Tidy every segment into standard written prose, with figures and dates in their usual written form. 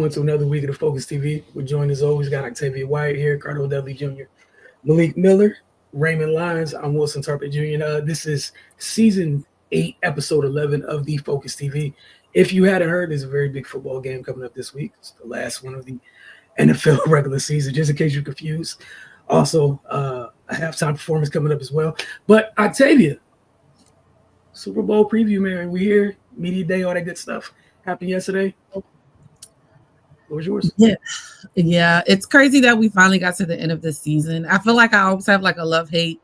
everyone, to another week of the Focus TV. We're joined as always, got Octavia Wyatt here, Cardell Dudley Jr., Malique Miller, Raymond Lyons. I'm Wilson Tarpet Jr. This is season 8, episode 11 of the Focus TV. If you hadn't heard, there's a very big football game coming up this week. It's the last one of the NFL regular season, just in case you're confused. Also, a halftime performance coming up as well. But Octavia, Super Bowl preview, man. We here, media day, all that good stuff happened yesterday. What was yours? Yeah. It's crazy that we finally got to the end of the season. I feel like I always have like a love-hate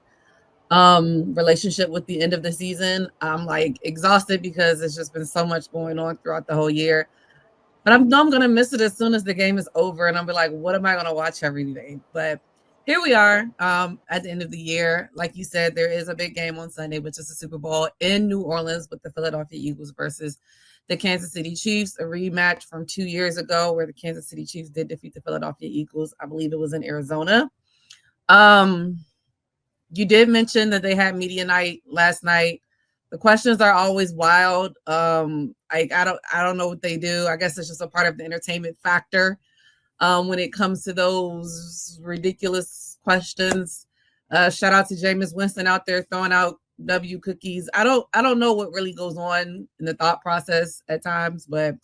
relationship with the end of the season. I'm like exhausted because it's just been so much going on throughout the whole year. But I know I'm gonna miss it as soon as the game is over, and I'll be like, what am I gonna watch every day? But here we are at the end of the year. Like you said, there is a big game on Sunday, which is the Super Bowl in New Orleans with the Philadelphia Eagles versus the Kansas City Chiefs, a rematch from 2 years ago where the Kansas City Chiefs did defeat the Philadelphia Eagles. I believe it was in Arizona. You did mention that they had media night last night. The questions are always wild. I don't know what they do. I guess it's just a part of the entertainment factor when it comes to those ridiculous questions. Shout out to Jameis Winston out there throwing out W cookies. I don't know what really goes on in the thought process at times, but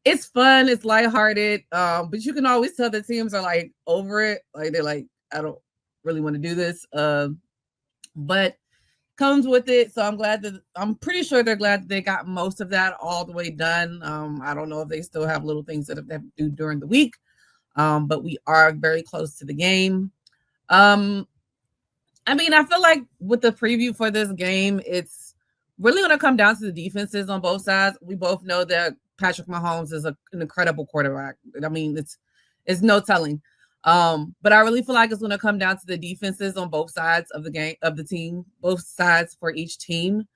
it's fun. It's lighthearted. But you can always tell the teams are like over it. Like they're like, I don't really want to do this. But comes with it. So I'm pretty sure they're glad that they got most of that all the way done. I don't know if they still have little things that they have to do during the week. But we are very close to the game. I feel like with the preview for this game, it's really going to come down to the defenses on both sides. We both know that Patrick Mahomes is an incredible quarterback. It's no telling. But I really feel like it's going to come down to the defenses on both sides of the game, of the team, both sides for each team.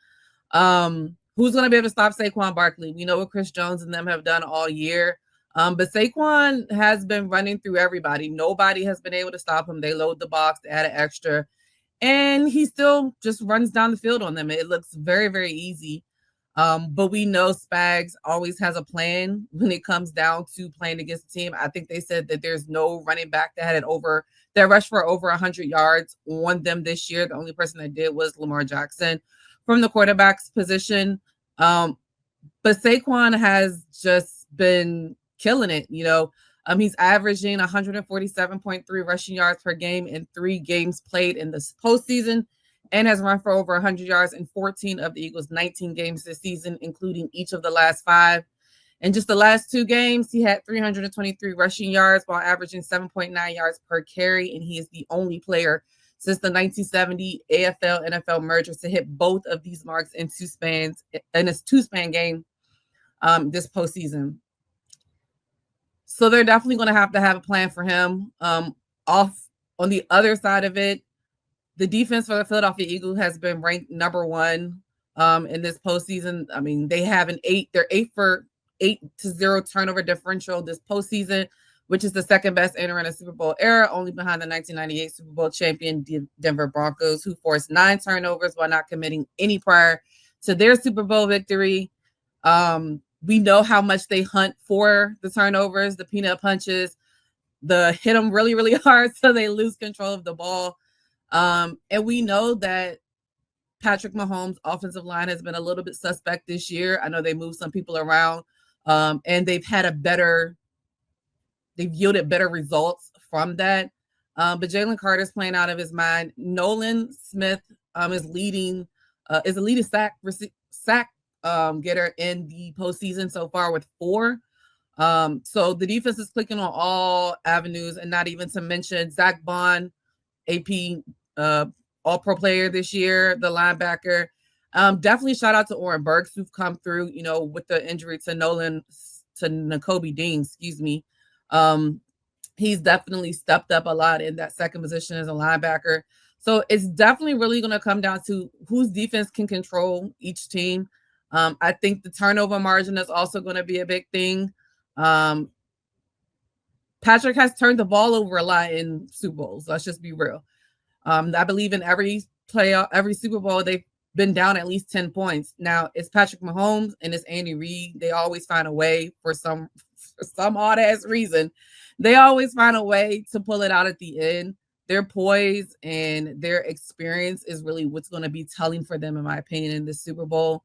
Who's going to be able to stop Saquon Barkley? We know what Chris Jones and them have done all year. But Saquon has been running through everybody. Nobody has been able to stop him. They load the box, they add an extra, and he still just runs down the field on them. It looks very, very easy. But we know Spags always has a plan when it comes down to playing against the team. I think they said that there's no running back that rushed for over 100 yards on them this year. The only person that did was Lamar Jackson from the quarterback's position. But Saquon has just been killing it. He's averaging 147.3 rushing yards per game in 3 games played in this postseason, and has run for over 100 yards in 14 of the Eagles' 19 games this season, including each of the last 5. In just the last 2 games, he had 323 rushing yards while averaging 7.9 yards per carry, and he is the only player since the 1970 AFL-NFL merger to hit both of these marks in a two-span game this postseason. So they're definitely going to have a plan for him. Off on the other side of it, the defense for the Philadelphia Eagles has been ranked number 1 in this postseason. They have they're 8-0 turnover differential this postseason, which is the second best enter in a Super Bowl era, only behind the 1998 Super Bowl champion Denver Broncos, who forced 9 turnovers while not committing any prior to their Super Bowl victory. We know how much they hunt for the turnovers, the peanut punches, the hit them really, really hard so they lose control of the ball. And we know that Patrick Mahomes' offensive line has been a little bit suspect this year. I know they moved some people around, and they've yielded better results from that. But Jalen Carter's playing out of his mind. Nolan Smith is a leading sack getter in the postseason so far with 4. So the defense is clicking on all avenues, and not even to mention Zach Bond, AP all-pro player this year, the linebacker. Definitely shout out to Oren Burks, who've come through, with the injury to Nakobe Dean, excuse me. He's definitely stepped up a lot in that second position as a linebacker. So it's definitely really going to come down to whose defense can control each team. I think the turnover margin is also going to be a big thing. Patrick has turned the ball over a lot in Super Bowls. Let's just be real. I believe in every Super Bowl, they've been down at least 10 points. Now, it's Patrick Mahomes and it's Andy Reid. They always find a way for for some odd ass reason, they always find a way to pull it out at the end. Their poise and their experience is really what's going to be telling for them, in my opinion, in this Super Bowl.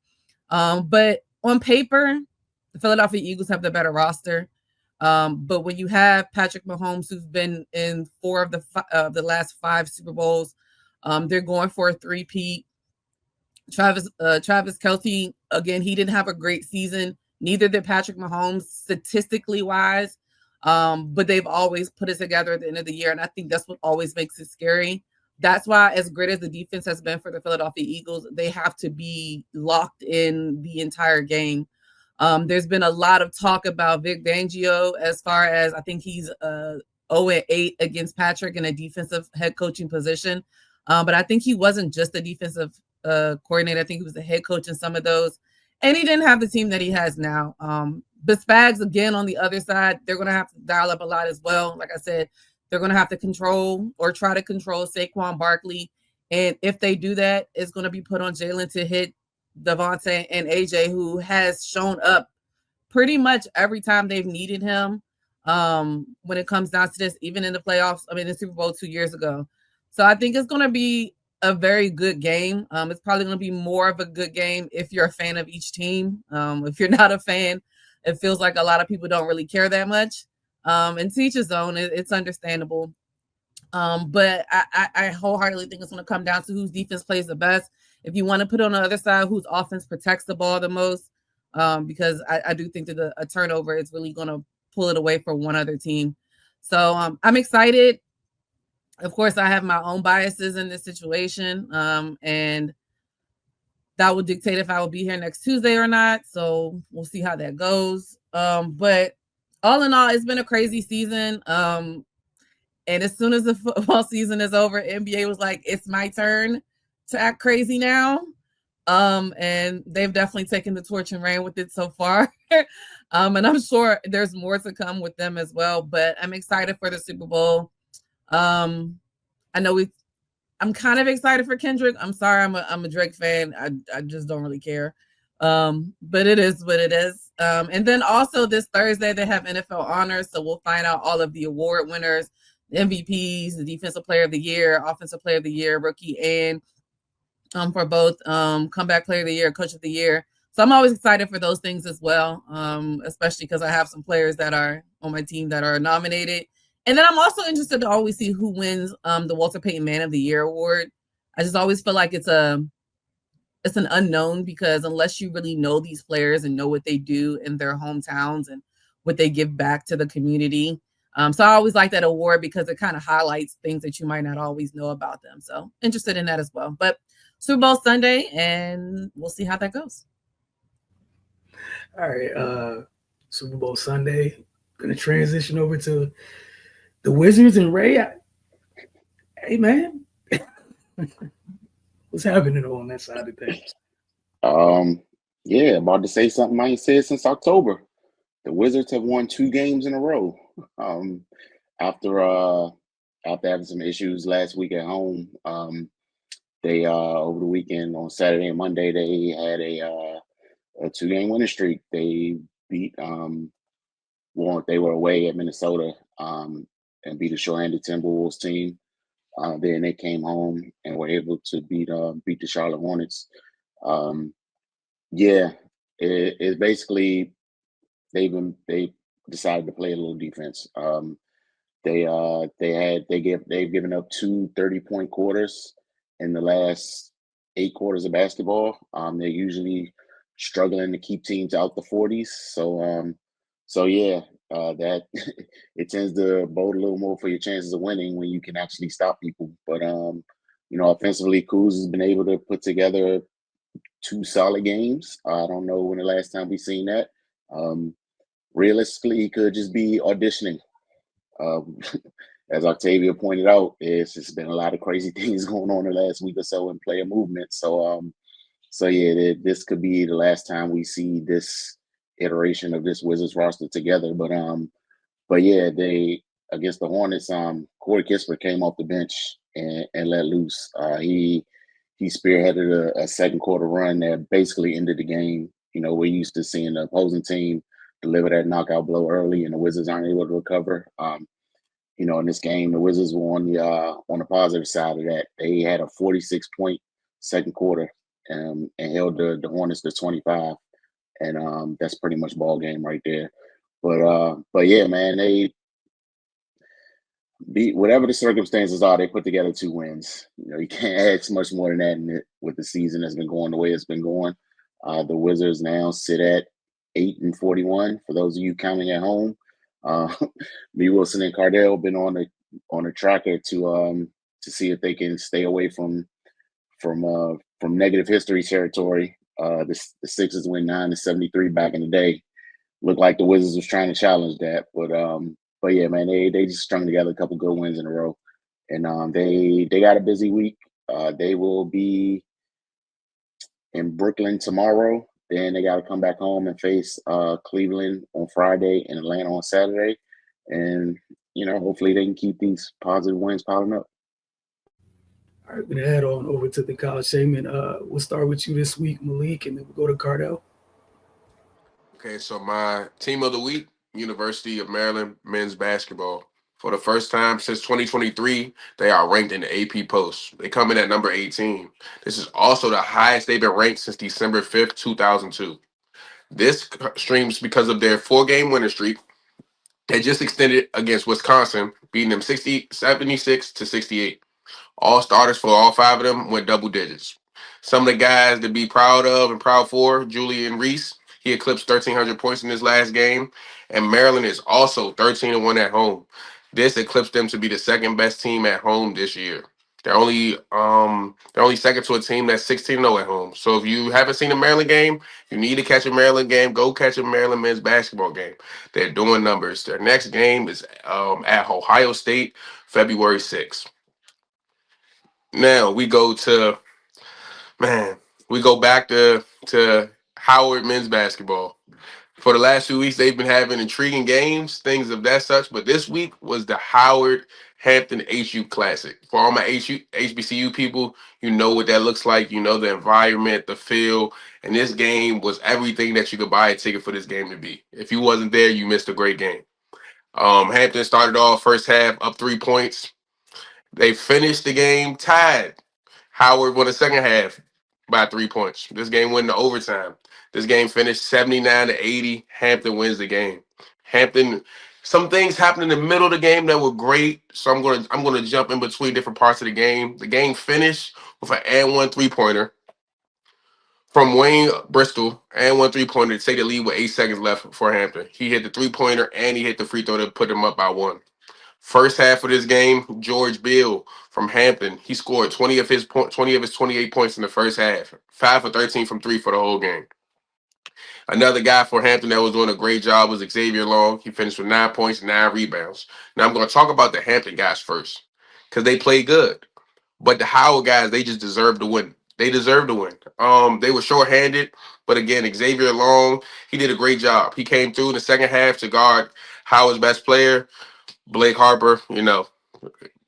But on paper, the Philadelphia Eagles have the better roster. But when you have Patrick Mahomes, who's been in four of the last five Super Bowls, they're going for a three-peat. Travis Kelce, again, he didn't have a great season. Neither did Patrick Mahomes, statistically wise. But they've always put it together at the end of the year, and I think that's what always makes it scary. That's why, as great as the defense has been for the Philadelphia Eagles, they have to be locked in the entire game. There's been a lot of talk about Vic Fangio, as far as I think he's 0-8 against Patrick in a defensive head coaching position. But I think he wasn't just a defensive coordinator. I think he was the head coach in some of those. And he didn't have the team that he has now. But Spags, again, on the other side, they're going to have to dial up a lot as well. Like I said, they're going to have to control or try to control Saquon Barkley. And if they do that, it's going to be put on Jalen to hit Devontae and AJ, who has shown up pretty much every time they've needed him when it comes down to this, even in the playoffs. I mean, the Super Bowl 2 years ago. So I think it's going to be a very good game. It's probably going to be more of a good game if you're a fan of each team. If you're not a fan, it feels like a lot of people don't really care that much. And to each his own, it's understandable. But I wholeheartedly think it's going to come down to whose defense plays the best. If you want to put on the other side, whose offense protects the ball the most, because I do think that a turnover is really going to pull it away for one other team. So I'm excited. Of course, I have my own biases in this situation, and that will dictate if I will be here next Tuesday or not. So we'll see how that goes. But all in all, it's been a crazy season. And as soon as the football season is over, NBA was like, it's my turn to act crazy now. And they've definitely taken the torch and ran with it so far. And I'm sure there's more to come with them as well. But I'm excited for the Super Bowl. I know I'm kind of excited for Kendrick. I'm sorry, I'm a Drake fan. I just don't really care. But it is what it is. And then also this Thursday they have NFL honors, so we'll find out all of the award winners, the MVPs, the Defensive Player of the Year, Offensive Player of the Year, Rookie, and for both Comeback Player of the Year, Coach of the Year. So I'm always excited for those things as well, especially because I have some players that are on my team that are nominated. And then I'm also interested to always see who wins the Walter Payton Man of the Year award. I just always feel like it's an unknown, because unless you really know these players and know what they do in their hometowns and what they give back to the community. So I always like that award because it kind of highlights things that you might not always know about them. So interested in that as well. But Super Bowl Sunday, and we'll see how that goes. All right. Super Bowl Sunday. Gonna transition over to the Wizards and Ray. Hey man, what's happening on that side of things? Yeah, about to say something I ain't said since October. The Wizards have won 2 games in a row. After having some issues last week at home, they over the weekend on Saturday and Monday they had a 2-game winning streak. They beat they were away at Minnesota and beat a short-handed Timberwolves team. Then they came home and were able to beat the Charlotte Hornets. Yeah, it's basically they decided to play a little defense. They've given up 2 30-point quarters in the last 8 quarters of basketball. They're usually struggling to keep teams out the 40s. So yeah, that it tends to bode a little more for your chances of winning when you can actually stop people. But offensively, Kuz has been able to put together 2 solid games. I don't know when the last time we've seen that. Realistically, he could just be auditioning. As Octavia pointed out, it's just been a lot of crazy things going on the last week or so in player movement. So yeah, this could be the last time we see this iteration of this Wizards roster together. But yeah, they against the Hornets, Corey Kispert came off the bench and let loose. He spearheaded a second quarter run that basically ended the game. We're used to seeing the opposing team deliver that knockout blow early, and the Wizards aren't able to recover. In this game, the Wizards were on the positive side of that. They had a 46-point second quarter, and held the Hornets to 25, and that's pretty much ball game right there. But yeah, man, they beat whatever the circumstances are. They put together 2 wins. You can't ask much more than that with the season that's been going the way it's been going. The Wizards now sit at 8-41. For those of you counting at home, me, Wilson, and Cardell been on a tracker to see if they can stay away from negative history territory. The Sixers went 9-73 back in the day. Looked like the Wizards was trying to challenge that, but yeah, man, they just strung together a couple good wins in a row, and they got a busy week. They will be in Brooklyn tomorrow. Then they got to come back home and face Cleveland on Friday and Atlanta on Saturday, and hopefully they can keep these positive wins piling up. All right, we're gonna head on over to the college segment. We'll start with you this week, Malik, and then we'll go to Cardell. Okay, so my team of the week, University of Maryland men's basketball. For the first time since 2023, they are ranked in the AP Post. They come in at number 18. This is also the highest they've been ranked since December 5th, 2002. This streams because of their 4-game winning streak. They just extended against Wisconsin, beating them 76-68. All starters for all 5 of them went double digits. Some of the guys to be proud of and proud for, Julian Reese, he eclipsed 1,300 points in his last game. And Maryland is also 13-1 at home. This eclipsed them to be the second best team at home this year. They're only second to a team that's 16-0 at home. So if you haven't seen a Maryland game, you need to catch a Maryland game. Go catch a Maryland men's basketball game. They're doing numbers. Their next game is at Ohio State, February 6th. Now we go back to Howard men's basketball. For the last 2 weeks, they've been having intriguing games, things of that such. But this week was the Howard Hampton HU Classic. For all my HBCU people, you know what that looks like. You know the environment, the feel. And this game was everything that you could buy a ticket for this game to be. If you wasn't there, you missed a great game. Hampton started off first half up 3 points. They finished the game tied. Howard won the second half by 3 points. This game went into overtime. This game finished 79-80. Hampton wins the game. Hampton, some things happened in the middle of the game that were great. So I'm gonna jump in between different parts of the game. The game finished with an and one 3-pointer from Wayne Bristol, and one 3-pointer to take the lead with 8 seconds left for Hampton. He hit the 3-pointer and he hit the free throw to put them up by 1. First half of this game, George Bill from Hampton, he scored 20 of his 28 points in the first half. 5 for 13 from 3 for the whole game. Another guy for Hampton that was doing a great job was Xavier Long. He finished with 9 points and 9 rebounds. Now I'm going to talk about the Hampton guys first because they played good. But the Howard guys, they just deserved to win. They deserved to win. They were shorthanded, but again, Xavier Long, he did a great job. He came through in the second half to guard Howard's best player, Blake Harper,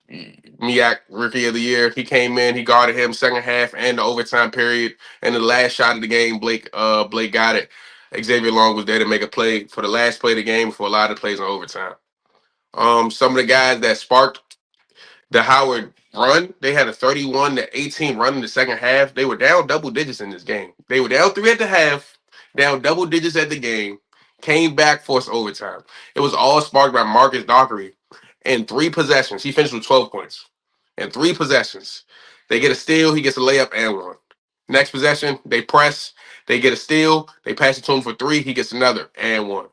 MEAC Rookie of the Year. He came in, he guarded him second half and the overtime period. And the last shot of the game, Blake got it. Xavier Long was there to make a play for the last play of the game for a lot of plays in overtime. Some of the guys that sparked the Howard run, they had a 31-18 run in the second half. They were down double digits in this game. They were down 3 at the half, down double digits at the game, came back, forced overtime. It was all sparked by Marcus Dockery. In 3 possessions, he finished with 12 points. In 3 possessions, they get a steal, he gets a layup and 1. Next possession, they press, they get a steal, they pass it to him for 3, he gets another and 1.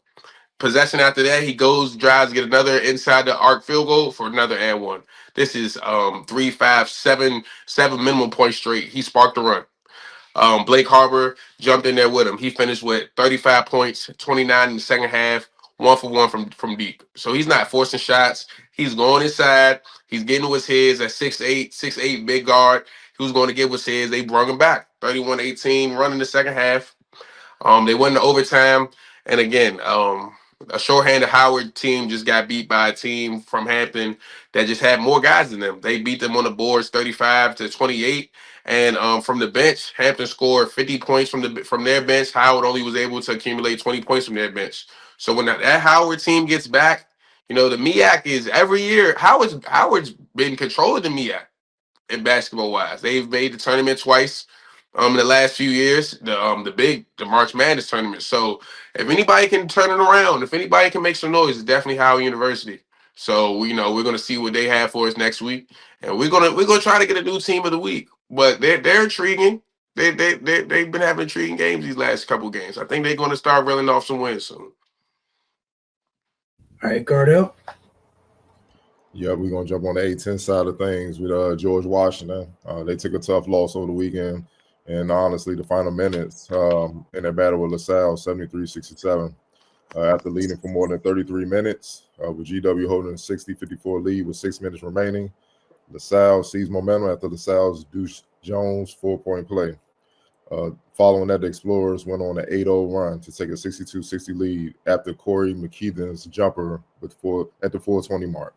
Possession after that, he goes, drives, get another inside the arc field goal for another and 1. This is 3, 5, 7 minimum points straight. He sparked the run. Blake Harper jumped in there with him. He finished with 35 points, 29 in the second half, 1 for 1 from deep. So he's not forcing shots. He's going inside. He's getting to his heads at 6'8", big guard. He was going to get with his. They brought him back. 31-18, running the second half. They went into overtime. And again, a shorthanded Howard team just got beat by a team from Hampton that just had more guys than them. They beat them on the boards 35-28. And from the bench, Hampton scored 50 points from their bench. Howard only was able to accumulate 20 points from their bench. So when that Howard team gets back, the MEAC is every year. Howard's been controlling the MEAC in basketball wise. They've made the tournament twice in the last few years. The March Madness tournament. So if anybody can turn it around, if anybody can make some noise, it's definitely Howard University. So we're gonna see what they have for us next week, and we're gonna try to get a new team of the week. But they're intriguing. They've been having intriguing games these last couple games. I think they're gonna start reeling off some wins soon. All right, Cardell. Yeah, we're going to jump on the A-10 side of things with George Washington. They took a tough loss over the weekend. And honestly, the final minutes in their battle with LaSalle, 73-67. After leading for more than 33 minutes, with GW holding a 60-54 lead with 6 minutes remaining, LaSalle seized momentum after LaSalle's Deuce Jones 4-point play. Following that, the Explorers went on an 8-0 run to take a 62-60 lead after Corey McKeithen's jumper at the 4:20 mark.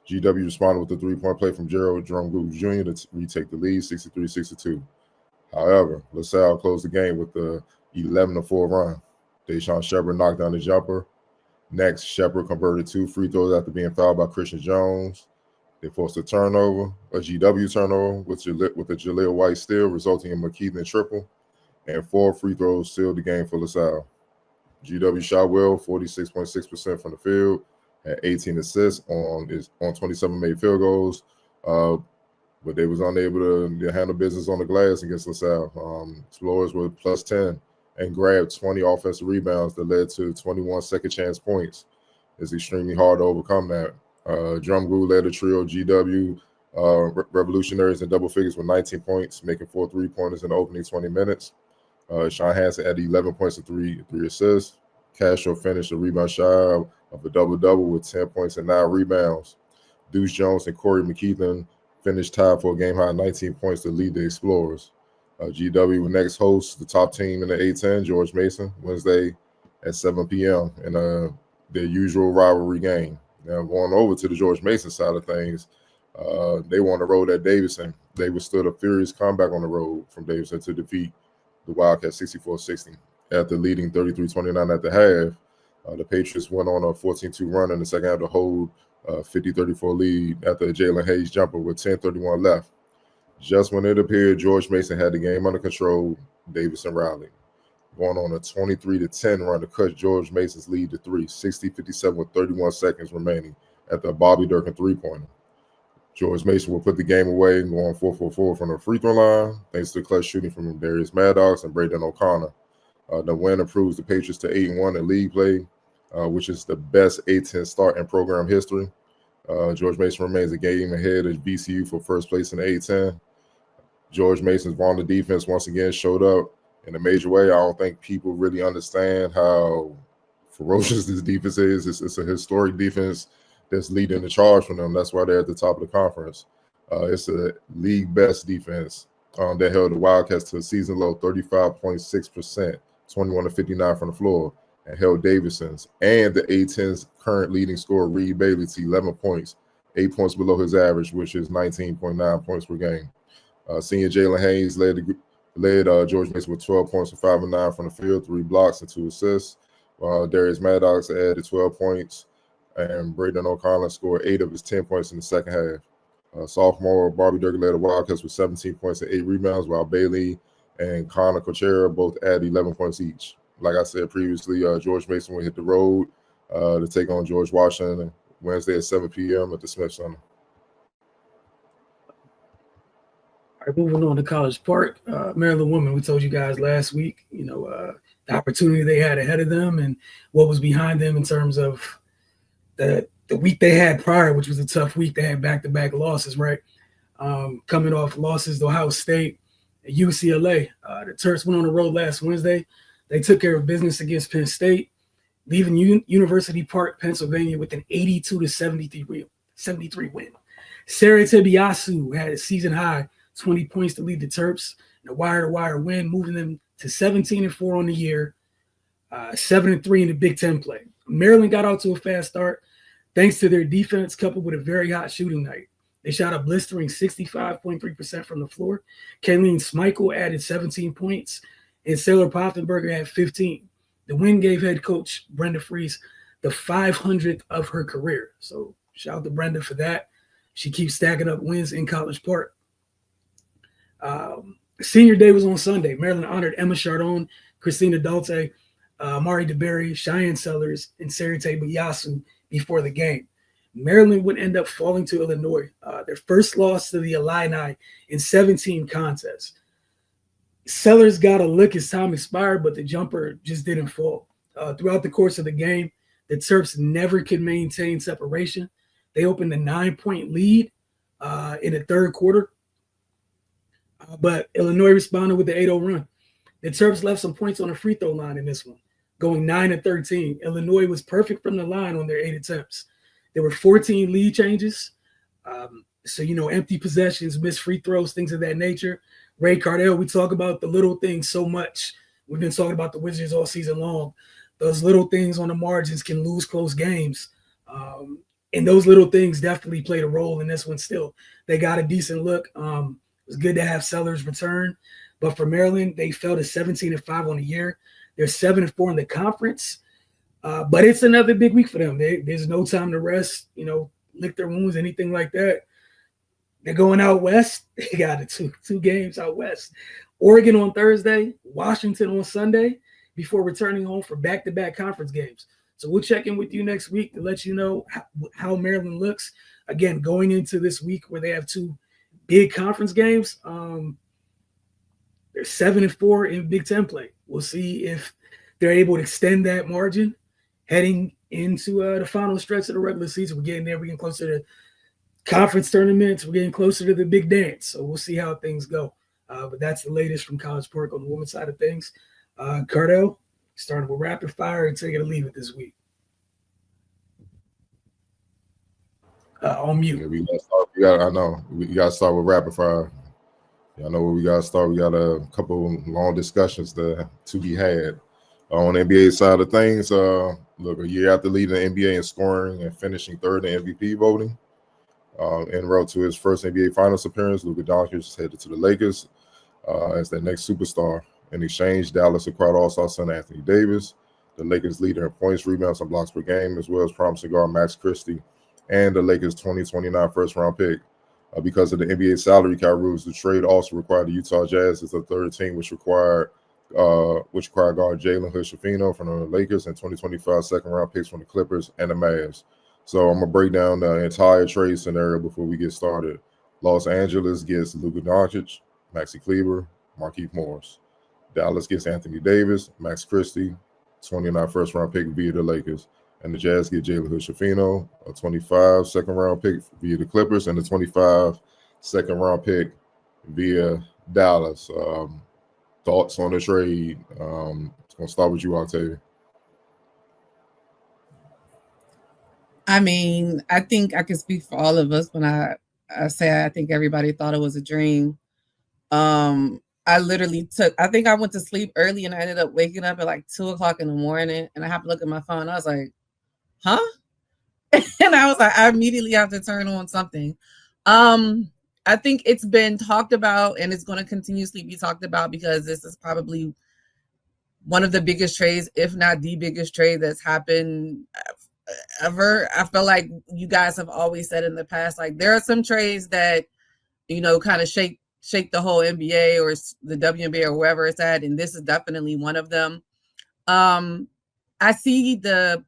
GW responded with a 3-point play from Gerald Drumgoose Jr. to retake the lead, 63-62. However, LaSalle closed the game with the 11-4 run. Deshaun Shepard knocked down the jumper. Next, Shepard converted 2 free throws after being fouled by Christian Jones. They forced a turnover, a GW turnover with a Jaleel White steal, resulting in McKeithen triple, and 4 free throws sealed the game for LaSalle. GW shot well, 46.6% from the field, had 18 assists on 27 made field goals, but they was unable to handle business on the glass against LaSalle. Explorers were plus 10 and grabbed 20 offensive rebounds that led to 21 second chance points. It's extremely hard to overcome that. Drumgoose led the trio GW Revolutionaries in double figures with 19 points, making 4 3-pointers in the opening 20 minutes. Sean Hansen had 11 points and 3 assists. Castro finished the rebound shy of a double-double with 10 points and 9 rebounds. Deuce Jones and Corey McKeithen finished tied for a game-high 19 points to lead the Explorers. GW will next host the top team in the A-10, George Mason, Wednesday at 7 p.m. in their usual rivalry game. Now, going over to the George Mason side of things, they won the road at Davidson. They withstood a furious comeback on the road from Davidson to defeat the Wildcats 64-60. After leading 33-29 at the half, the Patriots went on a 14-2 run in the second half to hold a 50-34 lead after a Jalen Hayes jumper with 10:31 left. Just when it appeared George Mason had the game under control, Davidson rallied, going on a 23-10 run to cut George Mason's lead to 3, 60-57 with 31 seconds remaining after a Bobby Durkin 3-pointer. George Mason will put the game away and go on 4-4-4 from the free throw line, thanks to clutch shooting from Darius Maddox and Braden O'Connor. The win improves the Patriots to 8-1 in league play, which is the best A-10 start in program history. George Mason remains a game ahead of VCU for first place in the A-10. George Mason's vaunted defense once again showed up in a major way. I don't think people really understand how ferocious this defense is. It's a historic defense that's leading the charge from them. That's why they're at the top of the conference. It's a league best defense that held the Wildcats to a season low 35.6%, 21-59 from the floor, and held Davidson's and the A-10's current leading scorer, Reed Bailey, to 11 points, 8 points below his average, which is 19.9 points per game. Senior Jalen Hayes led George Mason with 12 points and 5 and 9 from the field, 3 blocks and 2 assists, while Darius Maddox added 12 points, and Braden O'Connor scored 8 of his 10 points in the second half. Sophomore Bobby Durkin led the Wildcats with 17 points and 8 rebounds, while Bailey and Connor Cochera both added 11 points each. Like I said previously, George Mason will hit the road to take on George Washington Wednesday at 7 p.m. at the Smith Center. All right, moving on to College Park. Maryland women, we told you guys last week, the opportunity they had ahead of them and what was behind them in terms of the week they had prior, which was a tough week. They had back-to-back losses, right? Coming off losses to Ohio State and UCLA. The Terps went on the road last Wednesday. They took care of business against Penn State, leaving University Park, Pennsylvania with an 82-73 win. Sarah Tibiasu had a season-high 20 points to lead the Terps in a wire-to-wire win, moving them to 17-4 on the year, 7-3 in the Big Ten play. Maryland got out to a fast start thanks to their defense coupled with a very hot shooting night. They shot a blistering 65.3% from the floor. Kayleen Schmeichel added 17 points, and Sailor Poffenberger had 15. The win gave head coach Brenda Fries the 500th of her career. So shout out to Brenda for that. She keeps stacking up wins in College Park. Senior day was on Sunday. Maryland honored Emma Chardon, Christina Dalte, Mari DeBerry, Cheyenne Sellers, and Sarite Buyasu before the game. Maryland would end up falling to Illinois, their first loss to the Illini in 17 contests. Sellers got a look as time expired, but the jumper just didn't fall. Throughout the course of the game, the Terps never could maintain separation. They opened a 9-point lead in the third quarter, but Illinois responded with the 8-0 run. The Terps left some points on the free throw line in this one, going 9-13. Illinois was perfect from the line on their 8 attempts. There were 14 lead changes. So, empty possessions, missed free throws, things of that nature. Ray Cardell, we talk about the little things so much. We've been talking about the Wizards all season long. Those little things on the margins can lose close games. And those little things definitely played a role in this one still. They got a decent look. It was good to have Sellers return. But for Maryland, they fell to 17-5 on the year. They're 7-4 in the conference. But it's another big week for them. There's no time to rest, lick their wounds, anything like that. They're going out west. They got two games out west. Oregon on Thursday, Washington on Sunday, before returning home for back-to-back conference games. So we'll check in with you next week to let you know how Maryland looks. Again, going into this week where they have two big conference games, they're 7-4 in Big Ten play. We'll see if they're able to extend that margin heading into the final stretch of the regular season. We're getting there. We're getting closer to conference tournaments. We're getting closer to the big dance. So we'll see how things go. But that's the latest from College Park on the women's side of things. Cardell, starting with rapid fire and take it or leave it this week. On mute. Yeah, we gotta start with rapid fire. I know where we gotta start. We got a couple long discussions to be had. On the NBA side of things, look, a year after leading the NBA in scoring and finishing third in MVP voting, en route to his first NBA Finals appearance, Luka Doncic is headed to the Lakers as their next superstar. In exchange, Dallas acquired All-Star center Anthony Davis, the Lakers leader in points, rebounds, and blocks per game, as well as promising guard Max Christie and the Lakers' 2029 first-round pick. Because of the NBA salary cap rules, the trade also required the Utah Jazz as the third team, which required guard Jalen Hood-Schifino from the Lakers and 2025 second-round picks from the Clippers and the Mavs. So I'm going to break down the entire trade scenario before we get started. Los Angeles gets Luka Doncic, Maxi Kleber, Markieff Morris. Dallas gets Anthony Davis, Max Christie, 29 first-round pick via the Lakers. And the Jazz get Jalen Hood-Schifino, a 25 second-round pick via the Clippers, and a 25 second-round pick via Dallas. Thoughts on the trade? It's going to start with you, Octavia. I mean, I think I can speak for all of us when I say I think everybody thought it was a dream. I think I went to sleep early and I ended up waking up at like 2:00 in the morning, and I happened to look at my phone. I was like, huh? And I was like, I immediately have to turn on something. I think it's been talked about and it's going to continuously be talked about because this is probably one of the biggest trades, if not the biggest trade that's happened ever. I feel like you guys have always said in the past, like there are some trades that, kind of shake the whole NBA or the WNBA or wherever it's at. And this is definitely one of them. I see the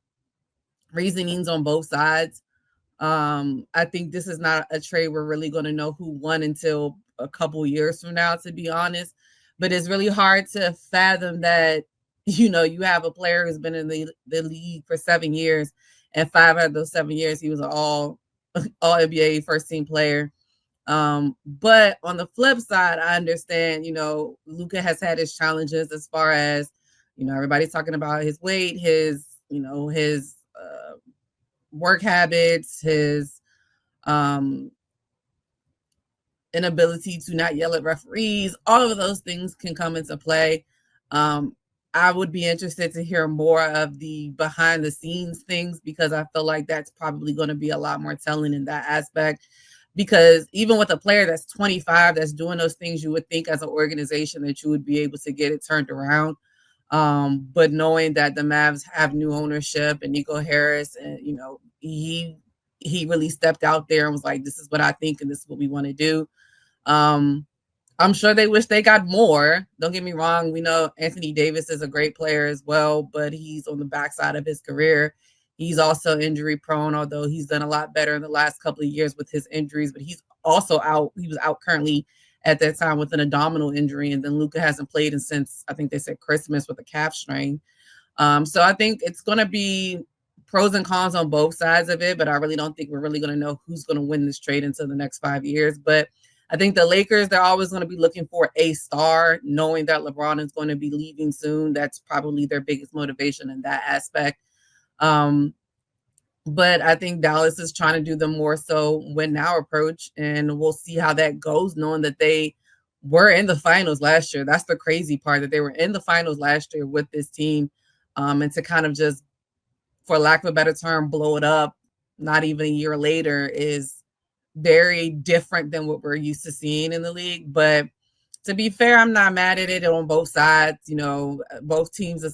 reasonings on both sides. I think this is not a trade we're really going to know who won until a couple years from now, to be honest. But it's really hard to fathom that, you have a player who's been in the league for 7 years, and 5 out of those 7 years, he was an all NBA first team player. But on the flip side, I understand, Luka has had his challenges as far as, everybody's talking about his weight, his work habits, his inability to not yell at referees. All of those things can come into play. I would be interested to hear more of the behind the scenes things, because I feel like that's probably going to be a lot more telling in that aspect. Because even with a player that's 25, that's doing those things, you would think as an organization that you would be able to get it turned around. But knowing that the Mavs have new ownership and Nico Harris, and he really stepped out there and was like, "This is what I think, and this is what we want to do." Um, I'm sure they wish they got more. Don't get me wrong. We know Anthony Davis is a great player as well, but he's on the backside of his career. He's also injury prone, although he's done a lot better in the last couple of years with his injuries. But he's also out. He was out currently at that time with an abdominal injury. And then Luka hasn't played since, I think they said, Christmas with a calf strain. So I think it's going to be pros and cons on both sides of it, but I really don't think we're really going to know who's going to win this trade into the next 5 years. But I think the Lakers, they're always going to be looking for a star, knowing that LeBron is going to be leaving soon. That's probably their biggest motivation in that aspect. But I think Dallas is trying to do the more so win now approach, and we'll see how that goes, knowing that they were in the finals last year. That's the crazy part, that they were in the finals last year with this team. And to kind of just, for lack of a better term, blow it up not even a year later is very different than what we're used to seeing in the league. But to be fair, I'm not mad at it on both sides. Both teams have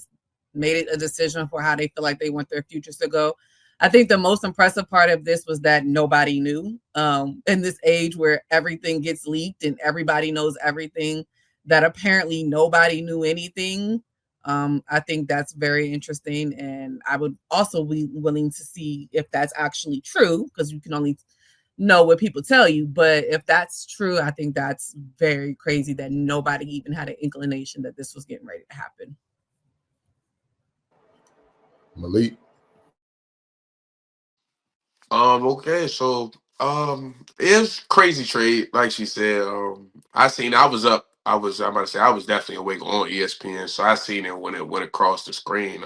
made a decision for how they feel like they want their futures to go. I think the most impressive part of this was that nobody knew. In this age where everything gets leaked and everybody knows everything, that apparently nobody knew anything. I think that's very interesting, and I would also be willing to see if that's actually true, because you can only know what people tell you. But if that's true, I think that's very crazy that nobody even had an inclination that this was getting ready to happen. Malique. Okay, so it's crazy trade, like she said. I'm about to say I was definitely awake on ESPN, so I seen it when it went across the screen.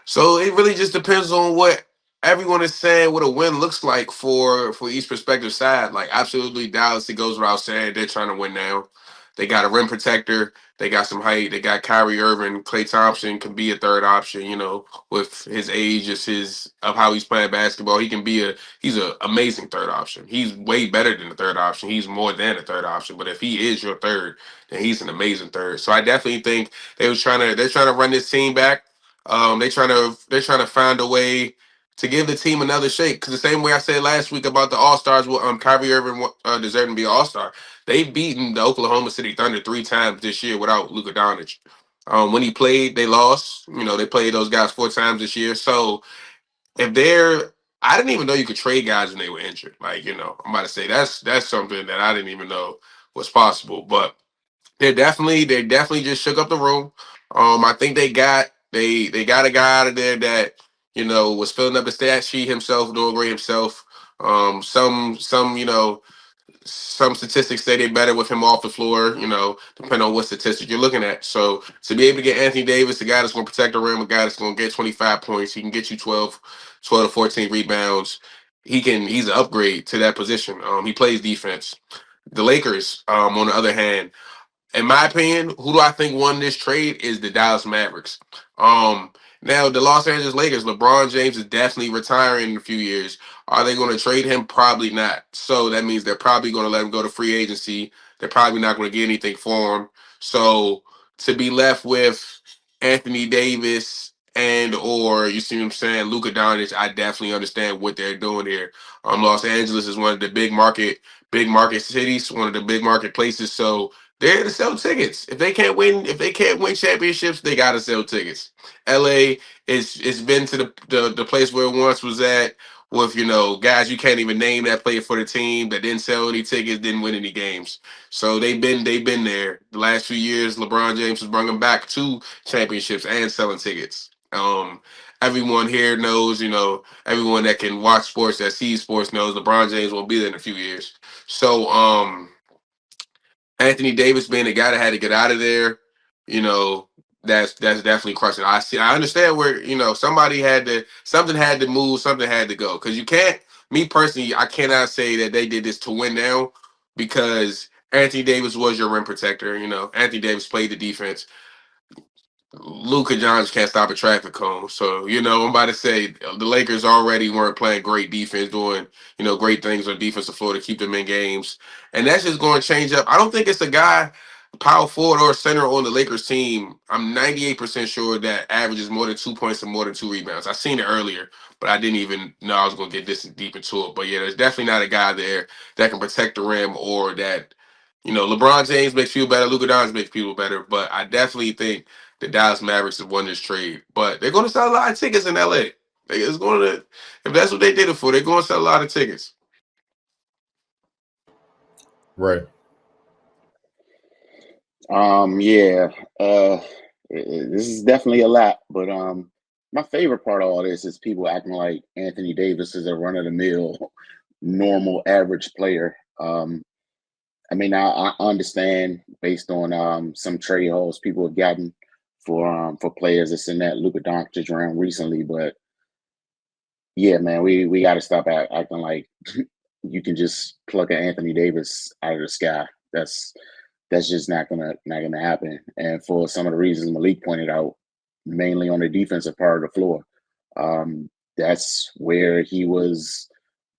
So it really just depends on what everyone is saying what a win looks like for each prospective side. Like absolutely Dallas, it goes without saying they're trying to win now. They got a rim protector, they got some height, they got Kyrie Irving, Klay Thompson can be a third option, with his age, just his of how he's playing basketball. He's an amazing third option. He's way better than the third option. He's more than a third option. But if he is your third, then he's an amazing third. So I definitely think they're trying to run this team back. They're trying to find a way to give the team another shake. Because the same way I said last week about the All Stars, Kyrie Irving deserving to be an All Star. They've beaten the Oklahoma City Thunder 3 times this year without Luka Doncic. When he played, they lost. They played those guys 4 times this year. So I didn't even know you could trade guys when they were injured. I'm about to say that's something that I didn't even know was possible. But they definitely just shook up the room. I think they got a guy out of there that was filling up the stat sheet himself, doing great himself. Some statistics say they're better with him off the floor. Depending on what statistic you're looking at. So to be able to get Anthony Davis, a guy that's going to protect the rim, a guy that's going to get 25 points, he can get you 12 to 14 rebounds. He's an upgrade to that position. He plays defense. The Lakers, on the other hand, in my opinion, who do I think won this trade is the Dallas Mavericks. Now the Los Angeles Lakers, LeBron James is definitely retiring in a few years. Are they going to trade him? Probably not. So that means they're probably going to let him go to free agency. They're probably not going to get anything for him. So to be left with Anthony Davis or you see what I'm saying, Luka Doncic, I definitely understand what they're doing here. Los Angeles is one of the big market cities, one of the big market places. So they're here to sell tickets. If they can't win championships, they gotta sell tickets. LA it's been to the place where it once was at with guys you can't even name that played for the team that didn't sell any tickets, didn't win any games. So they've been there. The last few years, LeBron James has brought them back to championships and selling tickets. Everyone here knows, everyone that can watch sports, that sees sports knows LeBron James won't be there in a few years. So Anthony Davis being the guy that had to get out of there, you know, that's definitely crushing. I understand where, something had to move, something had to go. Because you can't, me personally, I cannot say that they did this to win now because Anthony Davis was your rim protector. Anthony Davis played the defense. Luka Doncic can't stop a traffic cone. So, I'm about to say the Lakers already weren't playing great defense, doing, great things on defensive floor to keep them in games. And that's just going to change up. I don't think it's a guy. power forward or center on the Lakers team, I'm 98% sure that averages more than 2 points and more than 2 rebounds. I seen it earlier, but I didn't even know I was going to get this deep into it. But yeah, there's definitely not a guy there that can protect the rim or that, LeBron James makes people better, Luka Doncic makes people better. But I definitely think the Dallas Mavericks have won this trade. But they're going to sell a lot of tickets in LA. It's going to, if that's what they did it for, they're going to sell a lot of tickets. Right. Yeah. This is definitely a lot, but my favorite part of all this is people acting like Anthony Davis is a run of the mill, normal, average player. I mean, I understand based on some trade hauls people have gotten for players that's in that Luka Doncic round recently, but yeah, man, we got to stop acting like you can just pluck an Anthony Davis out of the sky. That's just not gonna happen. And for some of the reasons Malique pointed out, mainly on the defensive part of the floor, that's where he was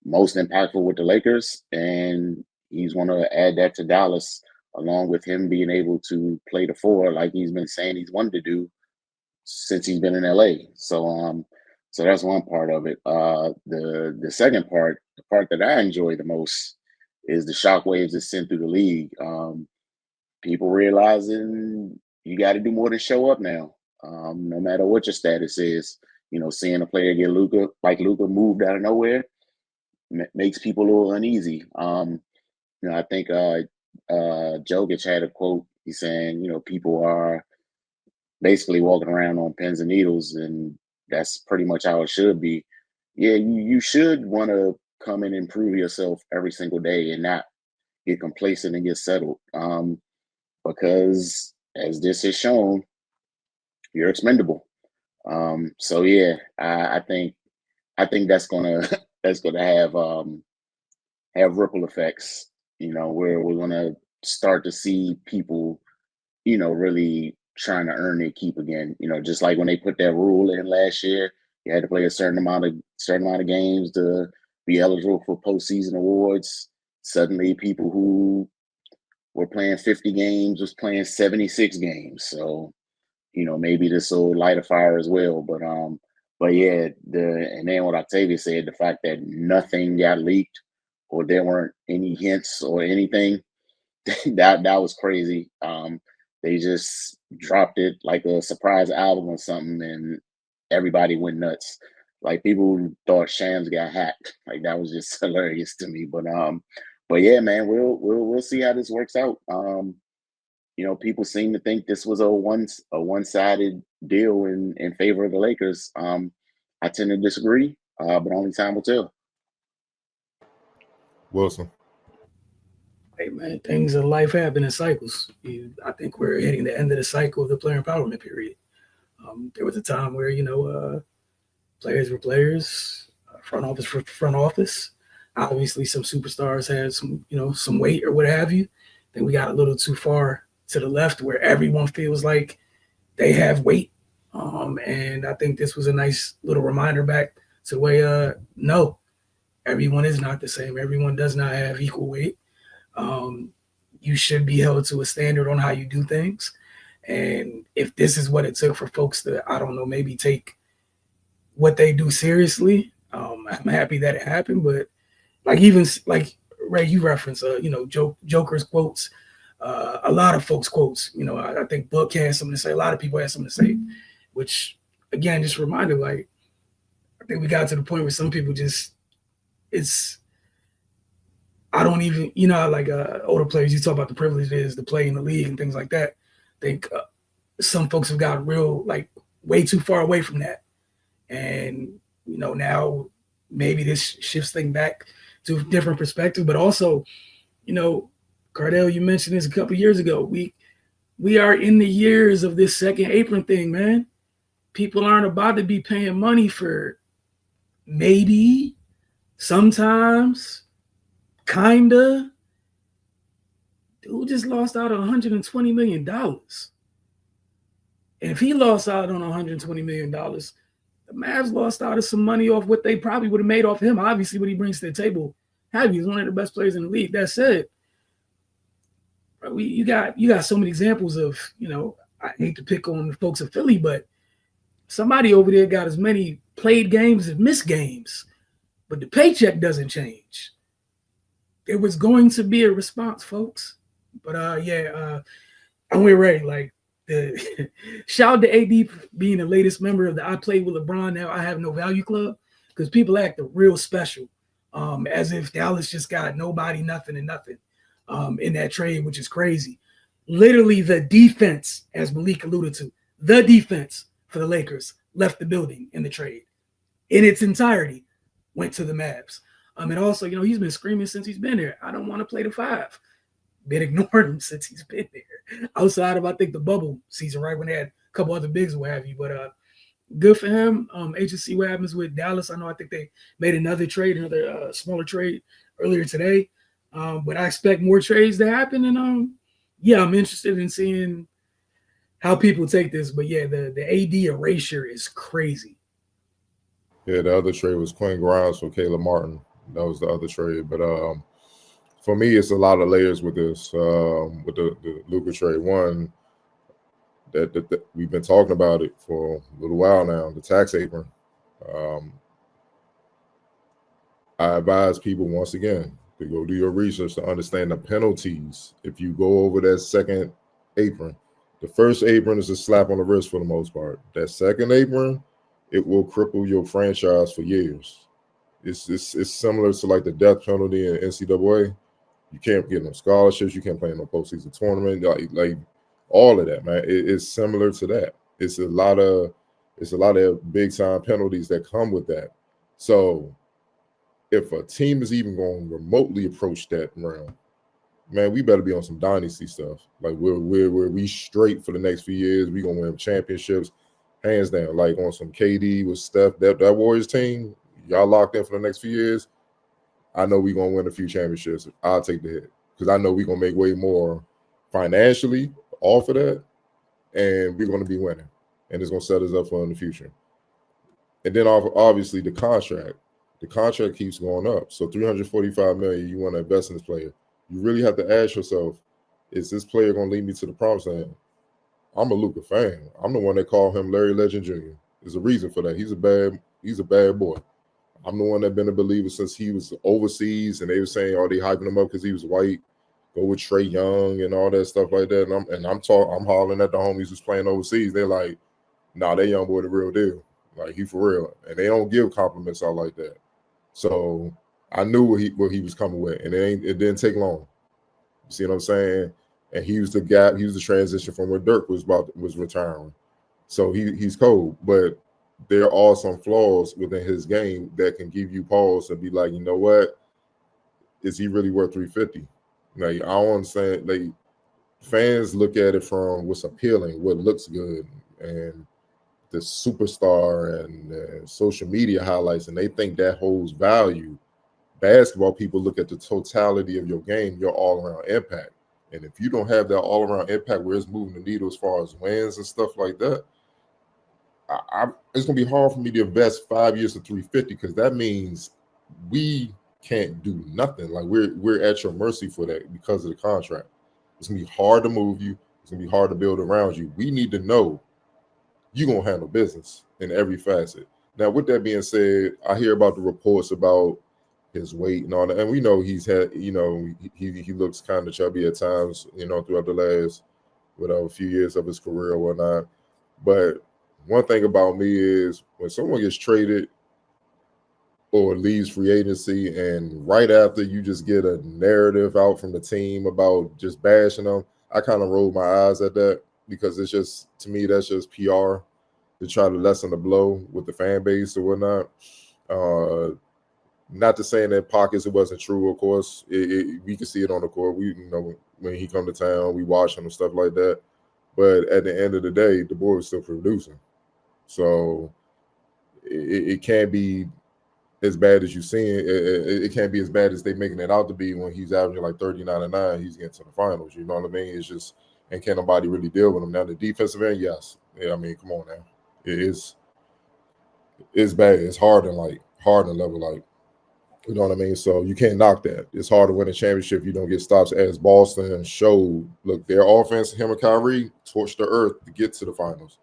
most impactful with the Lakers, and he's going to add that to Dallas, along with him being able to play the four like he's been saying he's wanted to do since he's been in LA. So that's one part of it. The second part, the part that I enjoy the most, is the shockwaves that sent through the league. People realizing you got to do more than show up now, no matter what your status is. Seeing a player get Luka moved out of nowhere makes people a little uneasy. I think Jokic had a quote. He's saying, people are basically walking around on pins and needles, and that's pretty much how it should be. Yeah, you should want to come and improve yourself every single day and not get complacent and get settled. Because as this has shown, you're expendable. So yeah, I think that's gonna that's gonna have ripple effects. Where we're gonna start to see people, really trying to earn their keep again. Just like when they put that rule in last year, you had to play a certain amount of games to be eligible for postseason awards. Suddenly, people who were playing 50 games was playing 76 games. So, maybe this will light a fire as well. But yeah, and then what Octavia said, the fact that nothing got leaked or there weren't any hints or anything, that was crazy. They just dropped it like a surprise album or something, and everybody went nuts. Like people thought Shams got hacked. Like that was just hilarious to me. But yeah, man, we'll see how this works out. People seem to think this was a one-sided deal in favor of the Lakers. I tend to disagree, but only time will tell. Wilson. Hey man, things in life happen in cycles. I think we're hitting the end of the cycle of the player empowerment period. There was a time where players were players, front office for front office. Obviously, some superstars had some weight or what have you. Then we got a little too far to the left where everyone feels like they have weight. And I think this was a nice little reminder back to the way, no, everyone is not the same. Everyone does not have equal weight. You should be held to a standard on how you do things. And if this is what it took for folks to, I don't know, maybe take what they do seriously, I'm happy that it happened. But even Ray, you reference, Joker's quotes, a lot of folks' quotes. I think Book has something to say. A lot of people have something to say, which again, just reminded, I think we got to the point where some people I don't even, older players, you talk about the privilege it is to play in the league and things like that. I think some folks have got way too far away from that. And, now maybe this shifts things back to a different perspective. But also, Cardell, you mentioned this a couple of years ago. We are in the years of this second apron thing, man. People aren't about to be paying money for maybe, sometimes, kinda. Dude just lost out on $120 million. And if he lost out on $120 million, the Mavs lost out of some money off what they probably would have made off him. Obviously, what he brings to the table, he's one of the best players in the league. That said, You got so many examples of, I hate to pick on the folks of Philly, but somebody over there got as many played games as missed games, but the paycheck doesn't change. There was going to be a response, folks. But I'm ready. Like the shout out to AD being the latest member of the I Play with LeBron Now I Have No Value Club, because people act real special, as if Dallas just got nobody, nothing, and nothing in that trade, which is crazy. Literally, the defense, as Malique alluded to, the defense for the Lakers left the building in the trade in its entirety, went to the Mavs. And also, he's been screaming since he's been here, I don't want to play the 5. Been ignoring him since he's been there. Outside of, I think, the bubble season, right, when they had a couple other bigs, what have you. But good for him. Agency, what happens with Dallas? I think they made another trade, another smaller trade earlier today. But I expect more trades to happen. And I'm interested in seeing how people take this. But yeah, the AD erasure is crazy. Yeah, the other trade was Quinn Grimes for Caleb Martin. That was the other trade. But for me, it's a lot of layers with this, with the Luka trade. One, that we've been talking about it for a little while now, the tax apron. I advise people, once again, to go do your research to understand the penalties if you go over that second apron. The first apron is a slap on the wrist for the most part. That second apron, it will cripple your franchise for years. It's similar to like the death penalty in NCAA. You can't get no scholarships. You can't play in no postseason tournament. Like all of that, man. It's similar to that. It's a lot of big time penalties that come with that. So if a team is even going to remotely approach that realm, man, we better be on some dynasty stuff. Like we straight for the next few years. We gonna win championships, hands down. Like on some KD with Steph, that Warriors team, y'all locked in for the next few years. I know we gonna win a few championships. I'll take the hit because I know we gonna make way more financially off of that, and we're gonna be winning, and it's gonna set us up for in the future. And then obviously the contract. The contract keeps going up. So $345 million, you want to invest in this player. You really have to ask yourself, is this player going to lead me to the promised land? I'm a Luka fan. I'm the one that called him Larry Legend Jr. There's a reason for that. He's a bad boy. I'm the one that been a believer since he was overseas, and they were saying, they hyping him up because he was white. Go with Trae Young and all that stuff like that. And I'm hollering at the homies who's playing overseas. They're like, nah, that young boy the real deal. Like, he for real. And they don't give compliments out like that. So I knew what he was coming with, and it didn't take long. You see what I'm saying? And he was the gap. He was the transition from where Dirk was retiring. So he's cold, but there are some flaws within his game that can give you pause and be like, you know what? Is he really worth 350? Like, I don't understand. Like, fans look at it from what's appealing, what looks good, and the superstar and social media highlights, and they think that holds value. Basketball people look at the totality of your game, your all-around impact. And if you don't have that all-around impact where it's moving the needle as far as wins and stuff like that, it's going to be hard for me to invest 5 years to 350 because that means we can't do nothing. Like we're at your mercy for that because of the contract. It's going to be hard to move you. It's going to be hard to build around you. We need to know you're going to handle business in every facet. Now, with that being said, I hear about the reports about his weight and all that. And we know he's had, he looks kind of chubby at times, throughout the last, a few years of his career or whatnot. But one thing about me is when someone gets traded or leaves free agency and right after you just get a narrative out from the team about just bashing them, I kind of roll my eyes at that. Because it's just, to me, that's just PR to try to lessen the blow with the fan base or whatnot. Not to say in their pockets it wasn't true, of course. We can see it on the court. When he come to town, we watch him and stuff like that. But at the end of the day, the boy is still producing. So it can't be as bad as you're seeing. It can't be as bad as they making it out to be when he's averaging like 39 and 9. He's getting to the finals. You know what I mean? It's just. And can nobody really deal with him? Now, the defensive end, yes. Yeah, I mean, come on now. It's bad. It's hard and level like. You know what I mean? So you can't knock that. It's hard to win a championship if you don't get stops, as Boston showed. Look, their offense, him and Kyrie, torched the earth to get to the finals.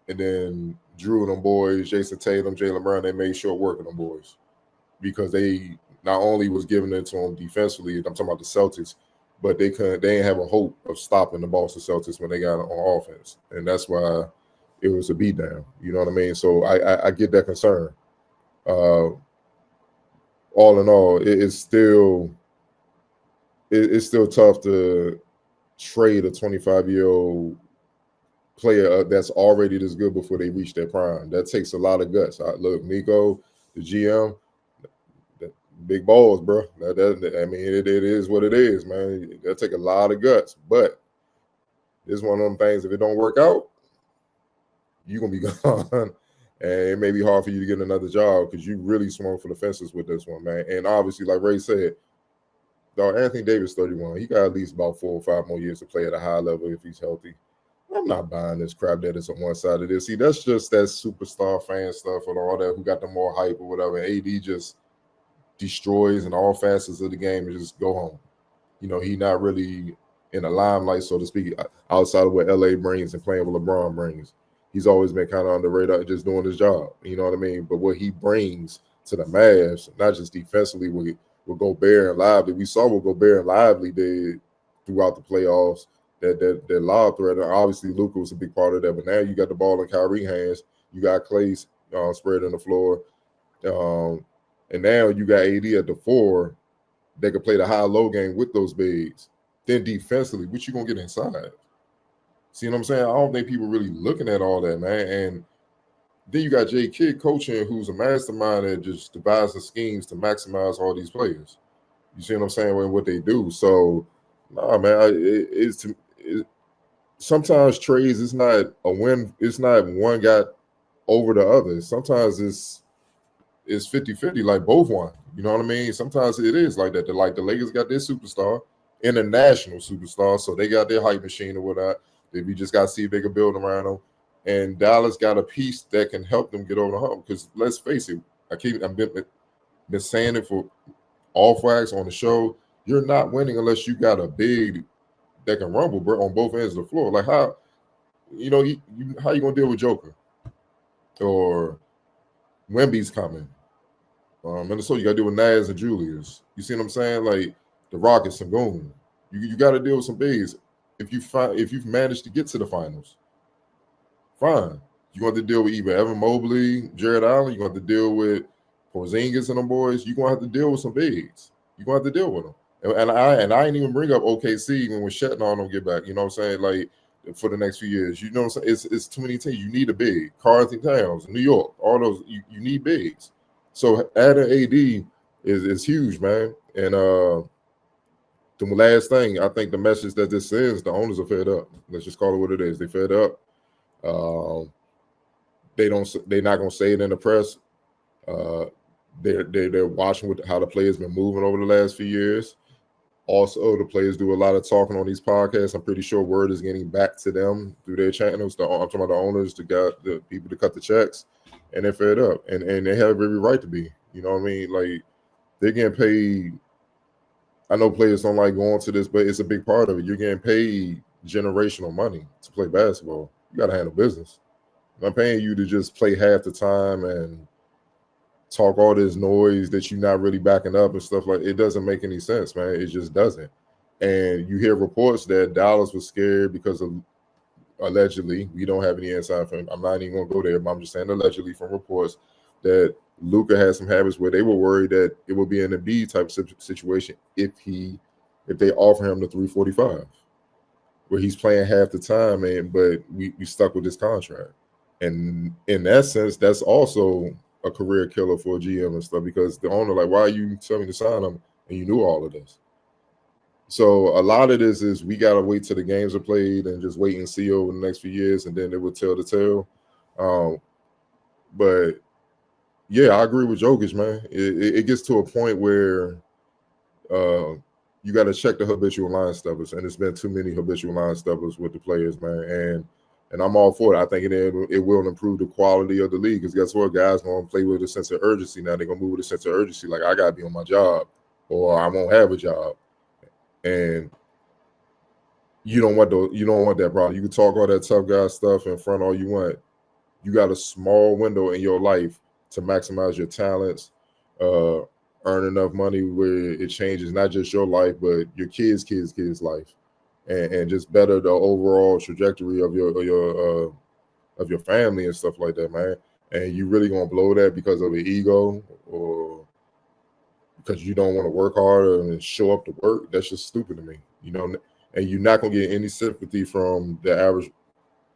And then Drew and them boys, Jason Tatum, Jaylen Brown, they made short work of them boys because they not only was giving it to them defensively, I'm talking about the Celtics, but they didn't have a hope of stopping the Boston Celtics when they got on offense. And that's why it was a beatdown. You know what I mean? So I get that concern. All in all, it's still tough to trade a 25-year-old player that's already this good before they reach their prime. That takes a lot of guts. Look, Nico, the GM, big balls, bro. I mean, it is what it is, man. That take a lot of guts. But it's one of them things. If it don't work out, you're gonna be gone. And it may be hard for you to get another job because you really swung for the fences with this one, man. And obviously, like Ray said, dog, Anthony Davis 31. He got at least about 4 or 5 more years to play at a high level if he's healthy. I'm not buying this crap that is on one side of this. See, that's just that superstar fan stuff and all that who got the more hype or whatever. AD just destroys in all facets of the game and just go home. You know, he not really in the limelight, so to speak, outside of what LA brings and playing with LeBron brings. He's always been kind of on the radar, just doing his job. You know what I mean? But what he brings to the Mavs, not just defensively with Gobert and Lively. We saw what Gobert and Lively did throughout the playoffs. That lob threat. Obviously, Luka was a big part of that. But now you got the ball in Kyrie's hands. You got Clay spread on the floor. And now you got AD at the 4 that can play the high-low game with those bigs. Then defensively, what you going to get inside? See what I'm saying? I don't think people really looking at all that, man. And then you got Jay Kidd coaching, who's a mastermind that just devises schemes to maximize all these players. You see what I'm saying? With what they do. So, nah, man, sometimes trades, it's not a win. It's not one got over the other. Sometimes it's 50-50, like both won. You know what I mean? Sometimes it is like that. Like the Lakers got their superstar, international superstar, so they got their hype machine or whatnot. We just got to see if they can build around them. And Dallas got a piece that can help them get over the hump. Because let's face it, I've been saying it for all flags on the show. You're not winning unless you got a big that can rumble, bro, on both ends of the floor. Like how, how you gonna deal with Joker or Wemby's coming? Minnesota, you got to deal with Naz and Julius. You see what I'm saying? Like the Rockets and Goon. You got to deal with some bigs. If you've managed to get to the finals, fine. You're going to have to deal with either Evan Mobley, Jared Allen. You're going to have to deal with Porzingis and them boys. You're going to have to deal with some bigs. You're going to have to deal with them. And I ain't even bring up OKC when we're shutting on them get back. You know what I'm saying? Like for the next few years. You know what I'm saying? It's too many teams. You need a big. Carlton Towns, New York, all those. You need bigs. So adding AD is huge, man. And the last thing, I think the message that this sends, the owners are fed up. Let's just call it what it is. They fed up. They're not gonna say it in the press. They're watching how the players been moving over the last few years. Also, the players do a lot of talking on these podcasts. I'm pretty sure word is getting back to them through their channels. I'm talking about the owners, the people to cut the checks, and they're fed up. And they have every right to be. You know what I mean? Like they're getting paid. I know players don't like going to this, but it's a big part of it. You're getting paid generational money to play basketball. You got to handle business. I'm paying you to just play half the time and talk all this noise that you're not really backing up and stuff like it doesn't make any sense, man. It just doesn't. And you hear reports that Dallas was scared because of allegedly, we don't have any inside from. I'm not even gonna go there, but I'm just saying allegedly from reports that Luka had some habits where they were worried that it would be an Embiid type of situation if they offer him the 345, where he's playing half the time, but we stuck with this contract. And in that sense, that's also a career killer for a GM and stuff because the owner, like, why are you telling me to sign him and you knew all of this? So a lot of this is we got to wait till the games are played and just wait and see over the next few years, and then it will tell the tale. But yeah, I agree with Jokic, man. It gets to a point where you got to check the habitual line steppers, and it's been too many habitual line steppers with the players, man. And I'm all for it. I think it will improve the quality of the league. Because guess what? Guys going to play with a sense of urgency. Now they're going to move with a sense of urgency. Like, I got to be on my job or I won't have a job. And you don't want that problem. You can talk all that tough guy stuff in front all you want. You got a small window in your life to maximize your talents, earn enough money where it changes not just your life, but your kids' life, and just better the overall trajectory of your family and stuff like that, man. And you really gonna blow that because of the ego or because you don't want to work harder and show up to work? That's just stupid to me, And you're not gonna get any sympathy from the average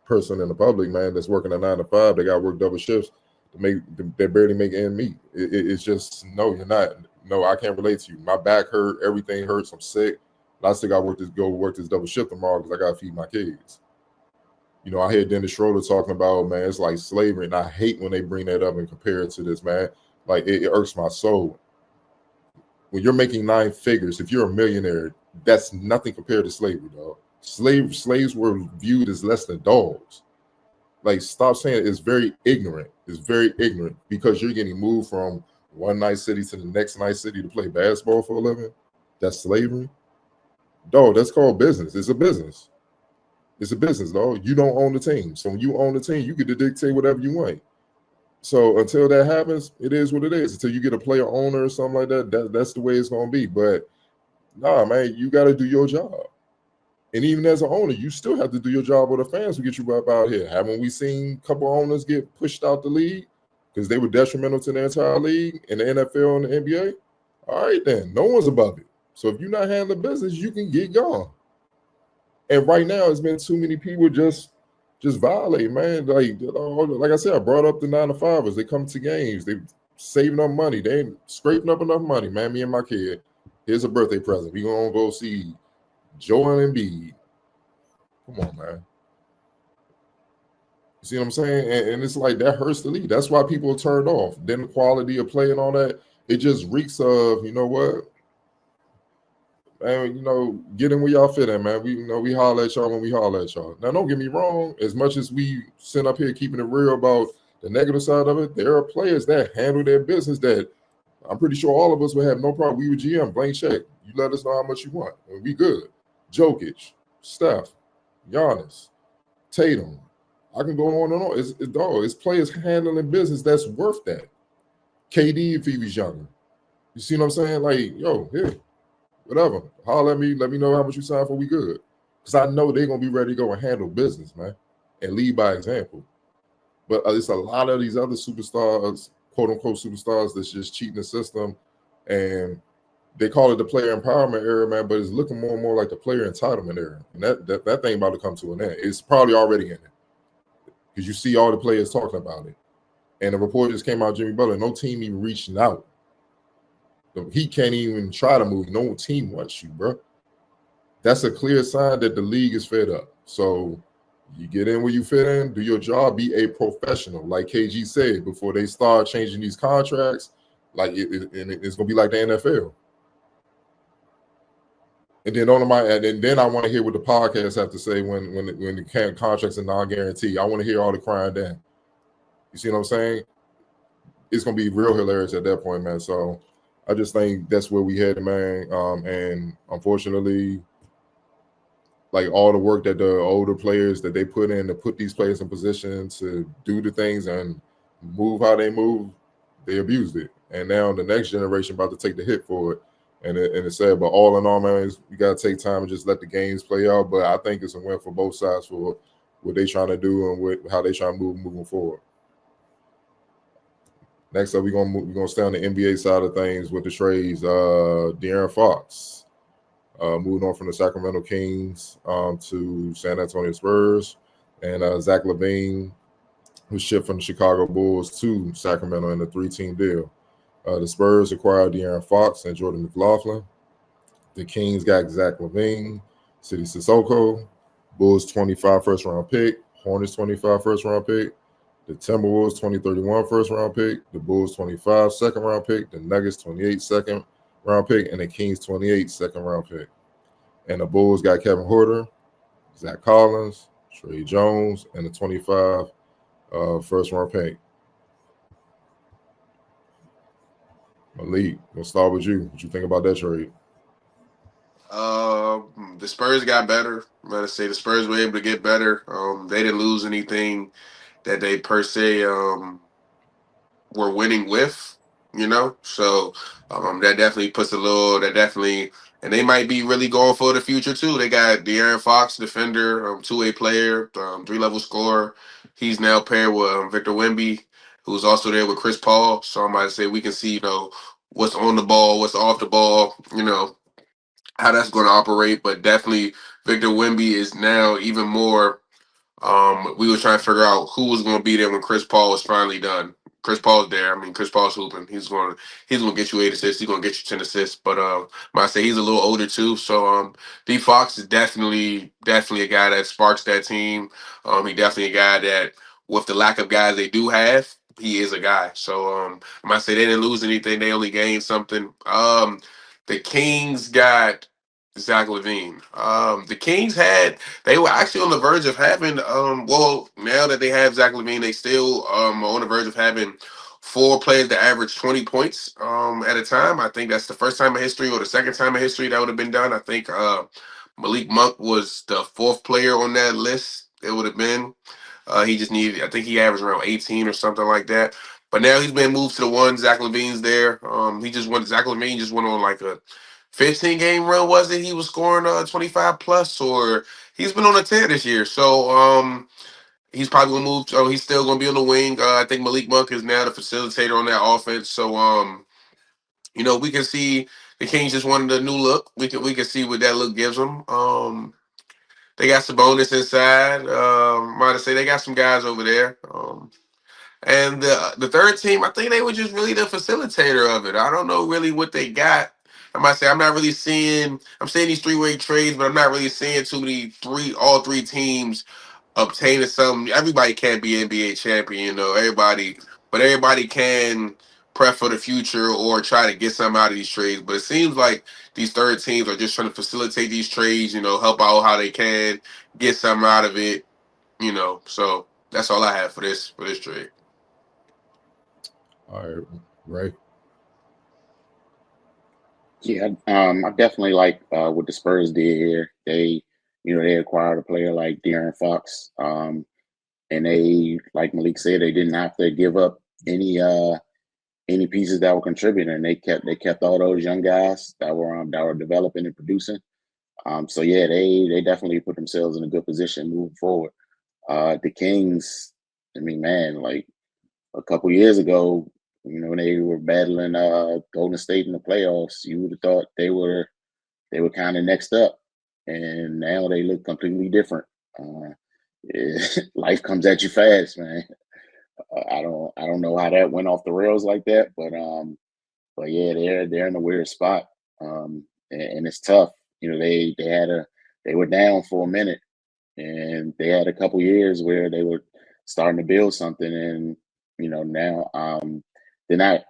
person in the public, man, that's working a 9 to 5. They got to work double shifts they barely make end meet. It's just, no, you're not. No, I can't relate to you. My back hurt, everything hurts. I'm sick. But I still got to go work this double shift tomorrow because I got to feed my kids. I hear Dennis Schroeder talking about, man, it's like slavery, and I hate when they bring that up and compare it to this, man. Like, it irks my soul. When you're making 9 figures, if you're a millionaire, that's nothing compared to slavery, dog. Slaves were viewed as less than dogs. Like, stop saying it. It's very ignorant. It's very ignorant because you're getting moved from one nice city to the next nice city to play basketball for a living. That's slavery. Dog, that's called business. It's a business. It's a business, dog. You don't own the team. So when you own the team, you get to dictate whatever you want. So until that happens, it is what it is. Until you get a player owner or something like that, that's the way it's going to be. But nah, man, you got to do your job. And even as an owner, you still have to do your job with the fans who get you up out here. Haven't we seen a couple owners get pushed out the league because they were detrimental to the entire league in the NFL and the NBA? All right, then. No one's above it. So if you're not handling business, you can get gone. And right now, it's been too many people just violate, man. Like I said, I brought up the 9 to 5ers. They come to games. They saving up money. They ain't scraping up enough money, man. Me and my kid. Here's a birthday present. We gonna go see Joel Embiid. Come on, man. You see what I'm saying? And it's like that hurts the league. That's why people are turned off. Then the quality of play and all that, it just reeks of, you know what? Man, get in where y'all fit in, man. We holler at y'all when we holler at y'all. Now, don't get me wrong. As much as we sit up here keeping it real about the negative side of it, there are players that handle their business that I'm pretty sure all of us would have no problem. We were GM, blank check. You let us know how much you want, and we good. Jokic, Steph, Giannis, Tatum. I can go on and on. It's players handling business that's worth that. KD if he was younger. You see what I'm saying? Like, yo, here, whatever. Holler at me. Let me know how much you signed for. We good. Because I know they're going to be ready to go and handle business, man, and lead by example. But it's a lot of these other superstars, quote-unquote superstars, that's just cheating the system, and they call it the player empowerment era, man, but it's looking more and more like the player entitlement era. And that thing about to come to an end. It's probably already in it because you see all the players talking about it. And the report just came out, Jimmy Butler, no team even reaching out. He can't even try to move. No team wants you, bro. That's a clear sign that the league is fed up. So you get in where you fit in, do your job, be a professional. Like KG said, before they start changing these contracts, like it's going to be like the NFL. And then I want to hear what the podcast have to say when the contracts are non-guarantee. I want to hear all the crying then. You see what I'm saying? It's gonna be real hilarious at that point, man. So I just think that's where we headed, man. And unfortunately, like all the work that the older players that they put in to put these players in position to do the things and move how they move, they abused it. And now the next generation about to take the hit for it. And it's sad, but all in all, man, you got to take time and just let the games play out. But I think it's a win for both sides for what they trying to do and how they trying to move moving forward. Next up, we're gonna stay on the NBA side of things with the trades. De'Aaron Fox moved on from the Sacramento Kings to San Antonio Spurs, and Zach LaVine, who shipped from the Chicago Bulls to Sacramento in a 3-team deal. The Spurs acquired De'Aaron Fox and Jordan McLaughlin. The Kings got Zach LaVine, Sidi Sissoko, Bulls 25 first-round pick, Hornets 25 first-round pick, the Timberwolves 2031 first-round pick, the Bulls 25 second-round pick, the Nuggets 28 second-round pick, and the Kings 28 second-round pick. And the Bulls got Kevin Huerter, Zach Collins, Trey Jones and the 25 first round pick. Malique, we'll start with you. What you think about that trade? The Spurs got better. I'm gonna say the Spurs were able to get better. They didn't lose anything that they per se were winning with, So that definitely puts a little. That definitely, and they might be really going for the future too. They got De'Aaron Fox, defender, two-way player, three-level scorer. He's now paired with Victor Wemby, who's also there with Chris Paul. So I might say we can see, what's on the ball, what's off the ball, how that's going to operate. But definitely, Victor Wemby is now even more. We were trying to figure out who was going to be there when Chris Paul was finally done. Chris Paul's there. I mean, Chris Paul's hooping. He's going to get you 8 assists. He's going to get you 10 assists. But I say he's a little older too. So D Fox is definitely a guy that sparks that team. He definitely a guy that, with the lack of guys they do have, he is a guy. So I might say they didn't lose anything. They only gained something. The Kings got Zach LaVine. The Kings they were actually on the verge of having, now that they have Zach LaVine, they still are on the verge of having 4 players that average 20 points at a time. I think that's the first time in history or the second time in history that would have been done. I think Malik Monk was the 4th player on that list. It would have been. I think he averaged around 18 or something like that. But now he's been moved to the one. Zach LaVine's there. Zach LaVine just went on like a 15-game run, was it? He was scoring 25 plus, or he's been on a tear this year. So he's probably gonna move. Oh, he's still gonna be on the wing. I think Malik Monk is now the facilitator on that offense. So we can see the Kings just wanted a new look. We can see what that look gives them. They got Sabonis inside. Might say they got some guys over there. And the third team, I think they were just really the facilitator of it. I don't know really what they got. I might say I'm not really seeing. I'm seeing these 3-way trades, but I'm not really seeing too many all three teams obtaining something. Everybody can't be NBA champion, but everybody can prep for the future or try to get something out of these trades. But it seems like these third teams are just trying to facilitate these trades, help out how they can, get something out of it, So that's all I have for this trade. All right, Ray. Yeah, I definitely like what the Spurs did here. They acquired a player like De'Aaron Fox, and they, like Malik said, they didn't have to give up any pieces that were contributing. They kept all those young guys that were developing and producing. So yeah, they definitely put themselves in a good position moving forward. The Kings, I mean, man, like a couple years ago, when they were battling Golden State in the playoffs, you would have thought they were kind of next up, and now they look completely different. Life comes at you fast, man. I don't know how that went off the rails like that, but yeah, they're in a weird spot, and it's tough. They were down for a minute, and they had a couple years where they were starting to build something, and now they're not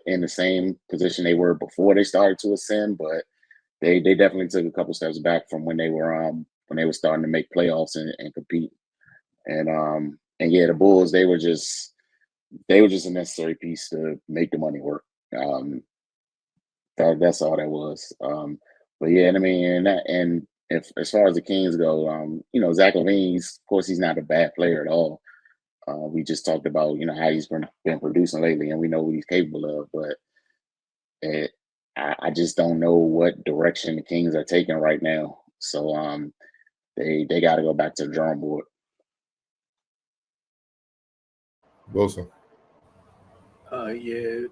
in the same position they were before they started to ascend, but they definitely took a couple steps back from when they were starting to make playoffs and compete. And yeah, the Bulls, they were just a necessary piece to make the money work. That's all that was. But yeah, I mean, and if as far as the Kings go, Zach LaVine, of course, he's not a bad player at all. We just talked about how he's been producing lately, and we know what he's capable of. But I just don't know what direction the Kings are taking right now. So they got to go back to the drawing board. Wilson. Yeah.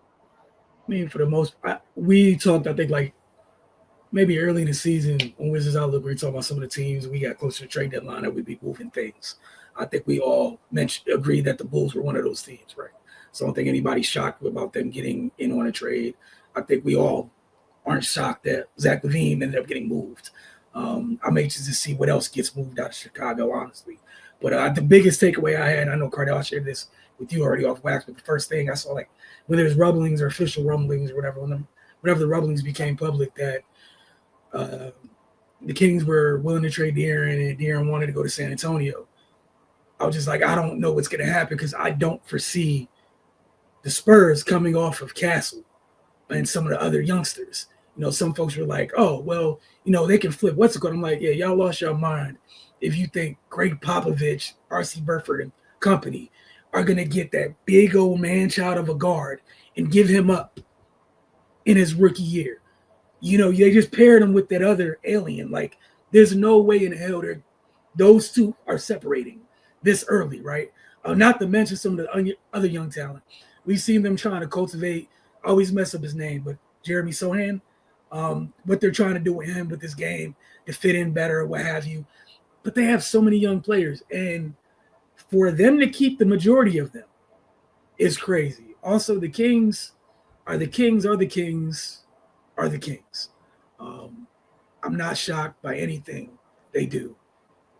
I mean, for the most, we talked. I think like maybe early in the season on Wizards Outlook, we were talking about some of the teams we got closer to the trade deadline that would be moving things. I think we all agreed that the Bulls were one of those teams, right? So I don't think anybody's shocked about them getting in on a trade. I think we all aren't shocked that Zach LaVine ended up getting moved. I'm anxious to see what else gets moved out of Chicago, honestly. But the biggest takeaway I had, I know Cardell shared this with you already off wax, but the first thing I saw, like whether there's rumblings or official rumblings or whatever, whenever the rumblings became public that the Kings were willing to trade De'Aaron and De'Aaron wanted to go to San Antonio, I was just like, I don't know what's going to happen because I don't foresee the Spurs coming off of Castle and some of the other youngsters. Some folks were like, oh, well, they can flip. What's it called? I'm like, yeah, y'all lost your mind if you think Greg Popovich, R.C. Burford, and company are going to get that big old man-child of a guard and give him up in his rookie year. They just paired him with that other alien. Like, there's no way in hell those two are separating this early, right? Not to mention some of the other young talent. We've seen them trying to cultivate, I always mess up his name, but Jeremy Sohan, what they're trying to do with him with this game to fit in better, what have you. But they have so many young players, and for them to keep the majority of them is crazy. Also, the Kings are the Kings. I'm not shocked by anything they do.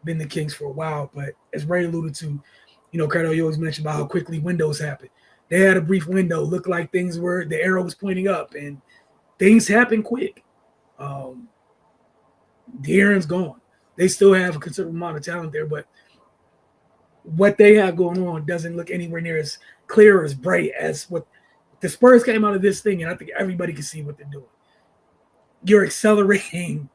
Been the Kings for a while, but as Ray alluded to, Cardell, you always mentioned about how quickly windows happen. They had a brief window, looked like the arrow was pointing up, and things happen quick. De'Aaron's gone. They still have a considerable amount of talent there, but what they have going on doesn't look anywhere near as clear or as bright as what the Spurs came out of this thing, and I think everybody can see what they're doing. You're accelerating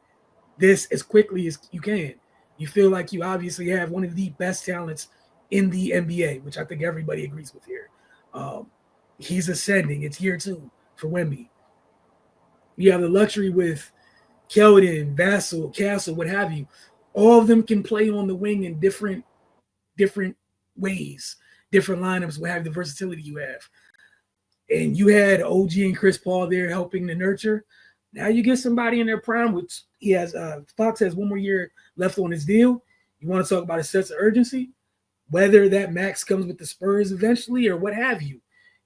this as quickly as you can. You feel like you obviously have one of the best talents in the NBA, which I think everybody agrees with here. He's ascending. It's year 2 for Wemby. You have the luxury with Keldon, Vassell, Castle, what have you. All of them can play on the wing in different ways, different lineups, what have the versatility you have. And you had OG and Chris Paul there helping to nurture. Now you get somebody in their prime, which he has. Fox has one more year left on his deal. You want to talk about a sense of urgency? Whether that max comes with the Spurs eventually or what have you,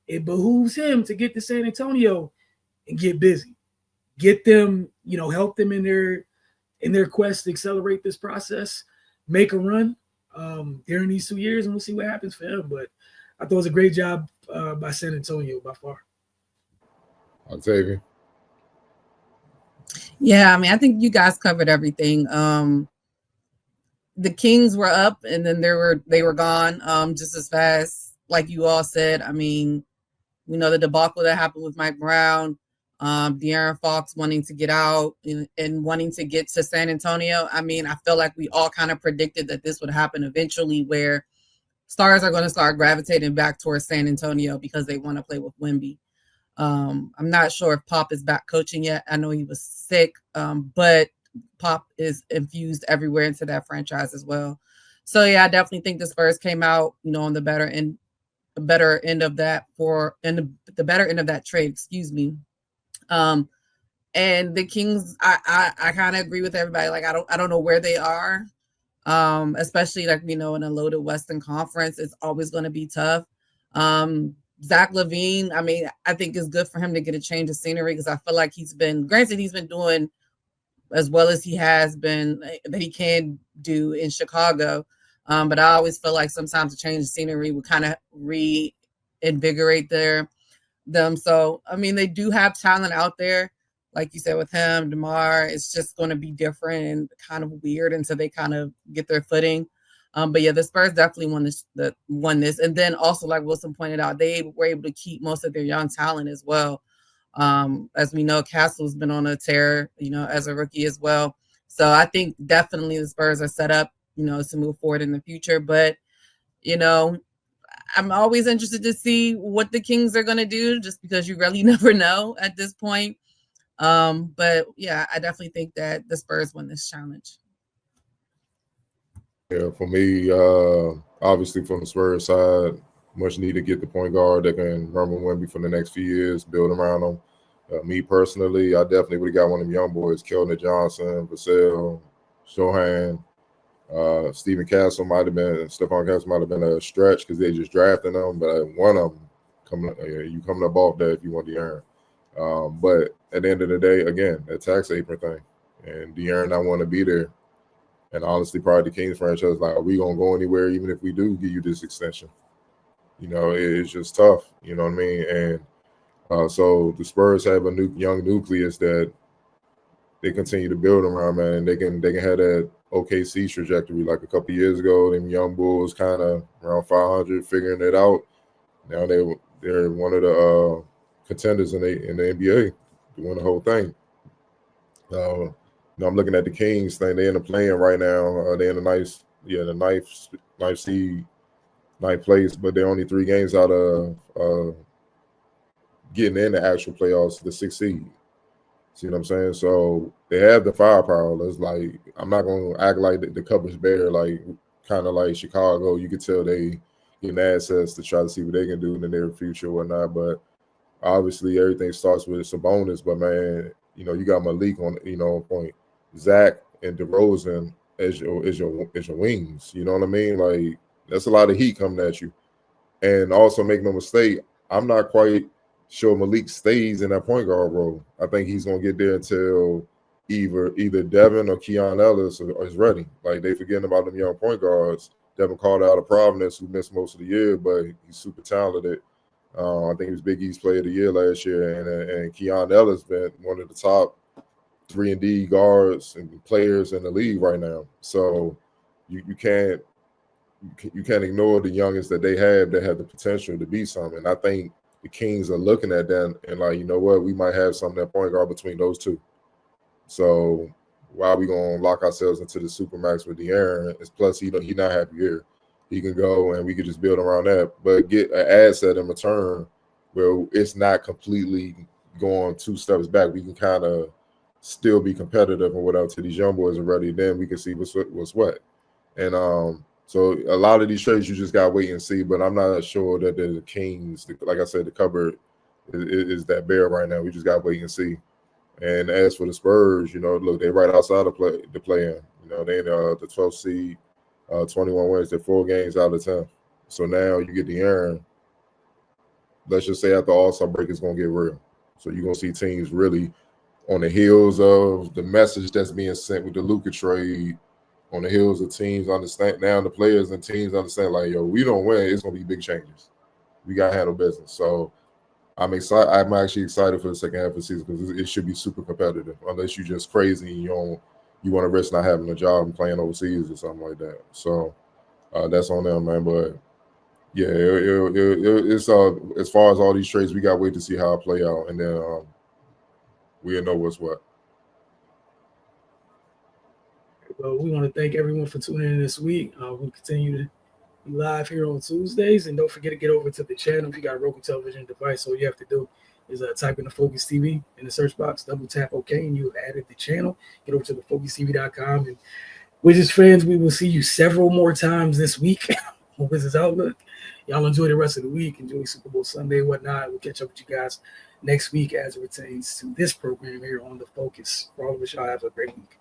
it behooves him to get to San Antonio and get busy. Get them, help them in their quest to accelerate this process, make a run during these 2 years, and we'll see what happens for him. But I thought it was a great job by San Antonio by far. Octavia. Yeah, I think you guys covered everything. The Kings were up and then they were gone just as fast, like you all said. The debacle that happened with Mike Brown, De'Aaron Fox wanting to get out and wanting to get to San Antonio. I feel like we all kind of predicted that this would happen eventually, where stars are going to start gravitating back towards San Antonio because they want to play with Wemby. I'm not sure if Pop is back coaching yet. I know he was sick, but Pop is infused everywhere into that franchise as well. So yeah, I definitely think the Spurs came out, on the better end of that the better end of that trade, excuse me. And the Kings, I kind of agree with everybody. Like, I don't know where they are. Especially in a loaded Western Conference, it's always going to be tough. Zach LaVine, I think it's good for him to get a change of scenery because I feel like he's been doing as well as he has been that he can do in Chicago. But I always feel like sometimes a change of scenery would kind of reinvigorate them. So, they do have talent out there. Like you said with him, DeMar, it's just going to be different and kind of weird until they kind of get their footing. But yeah, the Spurs definitely won this. And then also, like Wilson pointed out, they were able to keep most of their young talent as well. As we know, Castle's been on a tear, as a rookie as well. So I think definitely the Spurs are set up, to move forward in the future. But, I'm always interested to see what the Kings are going to do, just because you really never know at this point. But yeah, I definitely think that the Spurs win this challenge. Yeah, for me, obviously from the Spurs side, much need to get the point guard that can run with Wemby for the next few years, build around them. Me personally, I definitely would have got one of them young boys, Keldon Johnson, Vassell, Sohan, Stephon Castle might have been a stretch because they just drafted them, but one of them coming up off that if you want De'Aaron. But at the end of the day, again, that tax apron thing, and De'Aaron not want to be there. And honestly, probably the Kings franchise, like, are we going to go anywhere even if we do give you this extension? It's just tough, you know what I mean? And so the Spurs have a young nucleus that they continue to build around, man, and they can have that OKC trajectory like a couple years ago. Them young Bulls kind of around 500, figuring it out. Now they're one of the contenders in the NBA to win the whole thing. I'm looking at the Kings thing. They're in the play-in right now. They're in the ninth seed, ninth place, but they're only 3 games out of getting in the actual playoffs, the 6th seed. See what I'm saying? So they have the firepower. It's like, I'm not going to act like the cupboard's bare, like kind of like Chicago. You could tell they getting assets to try to see what they can do in the near future or whatnot. But obviously everything starts with Sabonis. But man, you got Malique on point. Zach and DeRozan as your wings. You know what I mean? Like, that's a lot of heat coming at you. And also, make no mistake, I'm not quite sure Malik stays in that point guard role. I think he's gonna get there until either Devin or Keon Ellis is ready. Like, they forgetting about them young point guards. Devin Carter out of Providence, who missed most of the year, but he's super talented. I think he was Big East Player of the Year last year, and Keon Ellis been one of the top 3-and-D guards and players in the league right now. So you can't ignore the youngest that they have that have the potential to be something. I think the Kings are looking at that and like, you know what, we might have something at point guard between those two. So why are we gonna lock ourselves into the supermax with De'Aaron? Plus he not happy here. He can go and we could just build around that, but get an asset in return where it's not completely going 2 steps back. We can kind of still be competitive and whatever till these young boys are ready. Then we can see what's what. And so a lot of these trades you just got to wait and see. But I'm not sure that the Kings, like I said, the cupboard is that bare right now. We just got to wait and see. And as for the Spurs, look, they're right outside the play-in. They in the 12th seed, 21 wins. They're 4 games out of 10. So now you get the Aaron. Let's just say after All-Star break, it's going to get real. So you're going to see teams really on the heels of the message that's being sent with the Luka trade, on the heels of teams understand now, the players and teams understand, like, yo, we don't win, it's going to be big changes. We got to handle business. So I'm excited. I'm actually excited for the second half of the season because it should be super competitive, unless you're just crazy and you want to risk not having a job and playing overseas or something like that. So that's on them, man. But yeah, it's as far as all these trades, we got to wait to see how it play out, and then we'll know what's what. Well, we want to thank everyone for tuning in this week. We'll continue to be live here on Tuesdays, and don't forget to get over to the channel. If you got a Roku television device, all you have to do is type in the Focus TV in the search box, double tap OK, and you have added the channel. Get over to thefocustv.com, and Wizards fans, we will see you several more times this week on Wizards Outlook. Y'all enjoy the rest of the week. Enjoy Super Bowl Sunday and whatnot. We'll catch up with you guys next week as it pertains to this program here on The Focus. For all of us, y'all have a great week.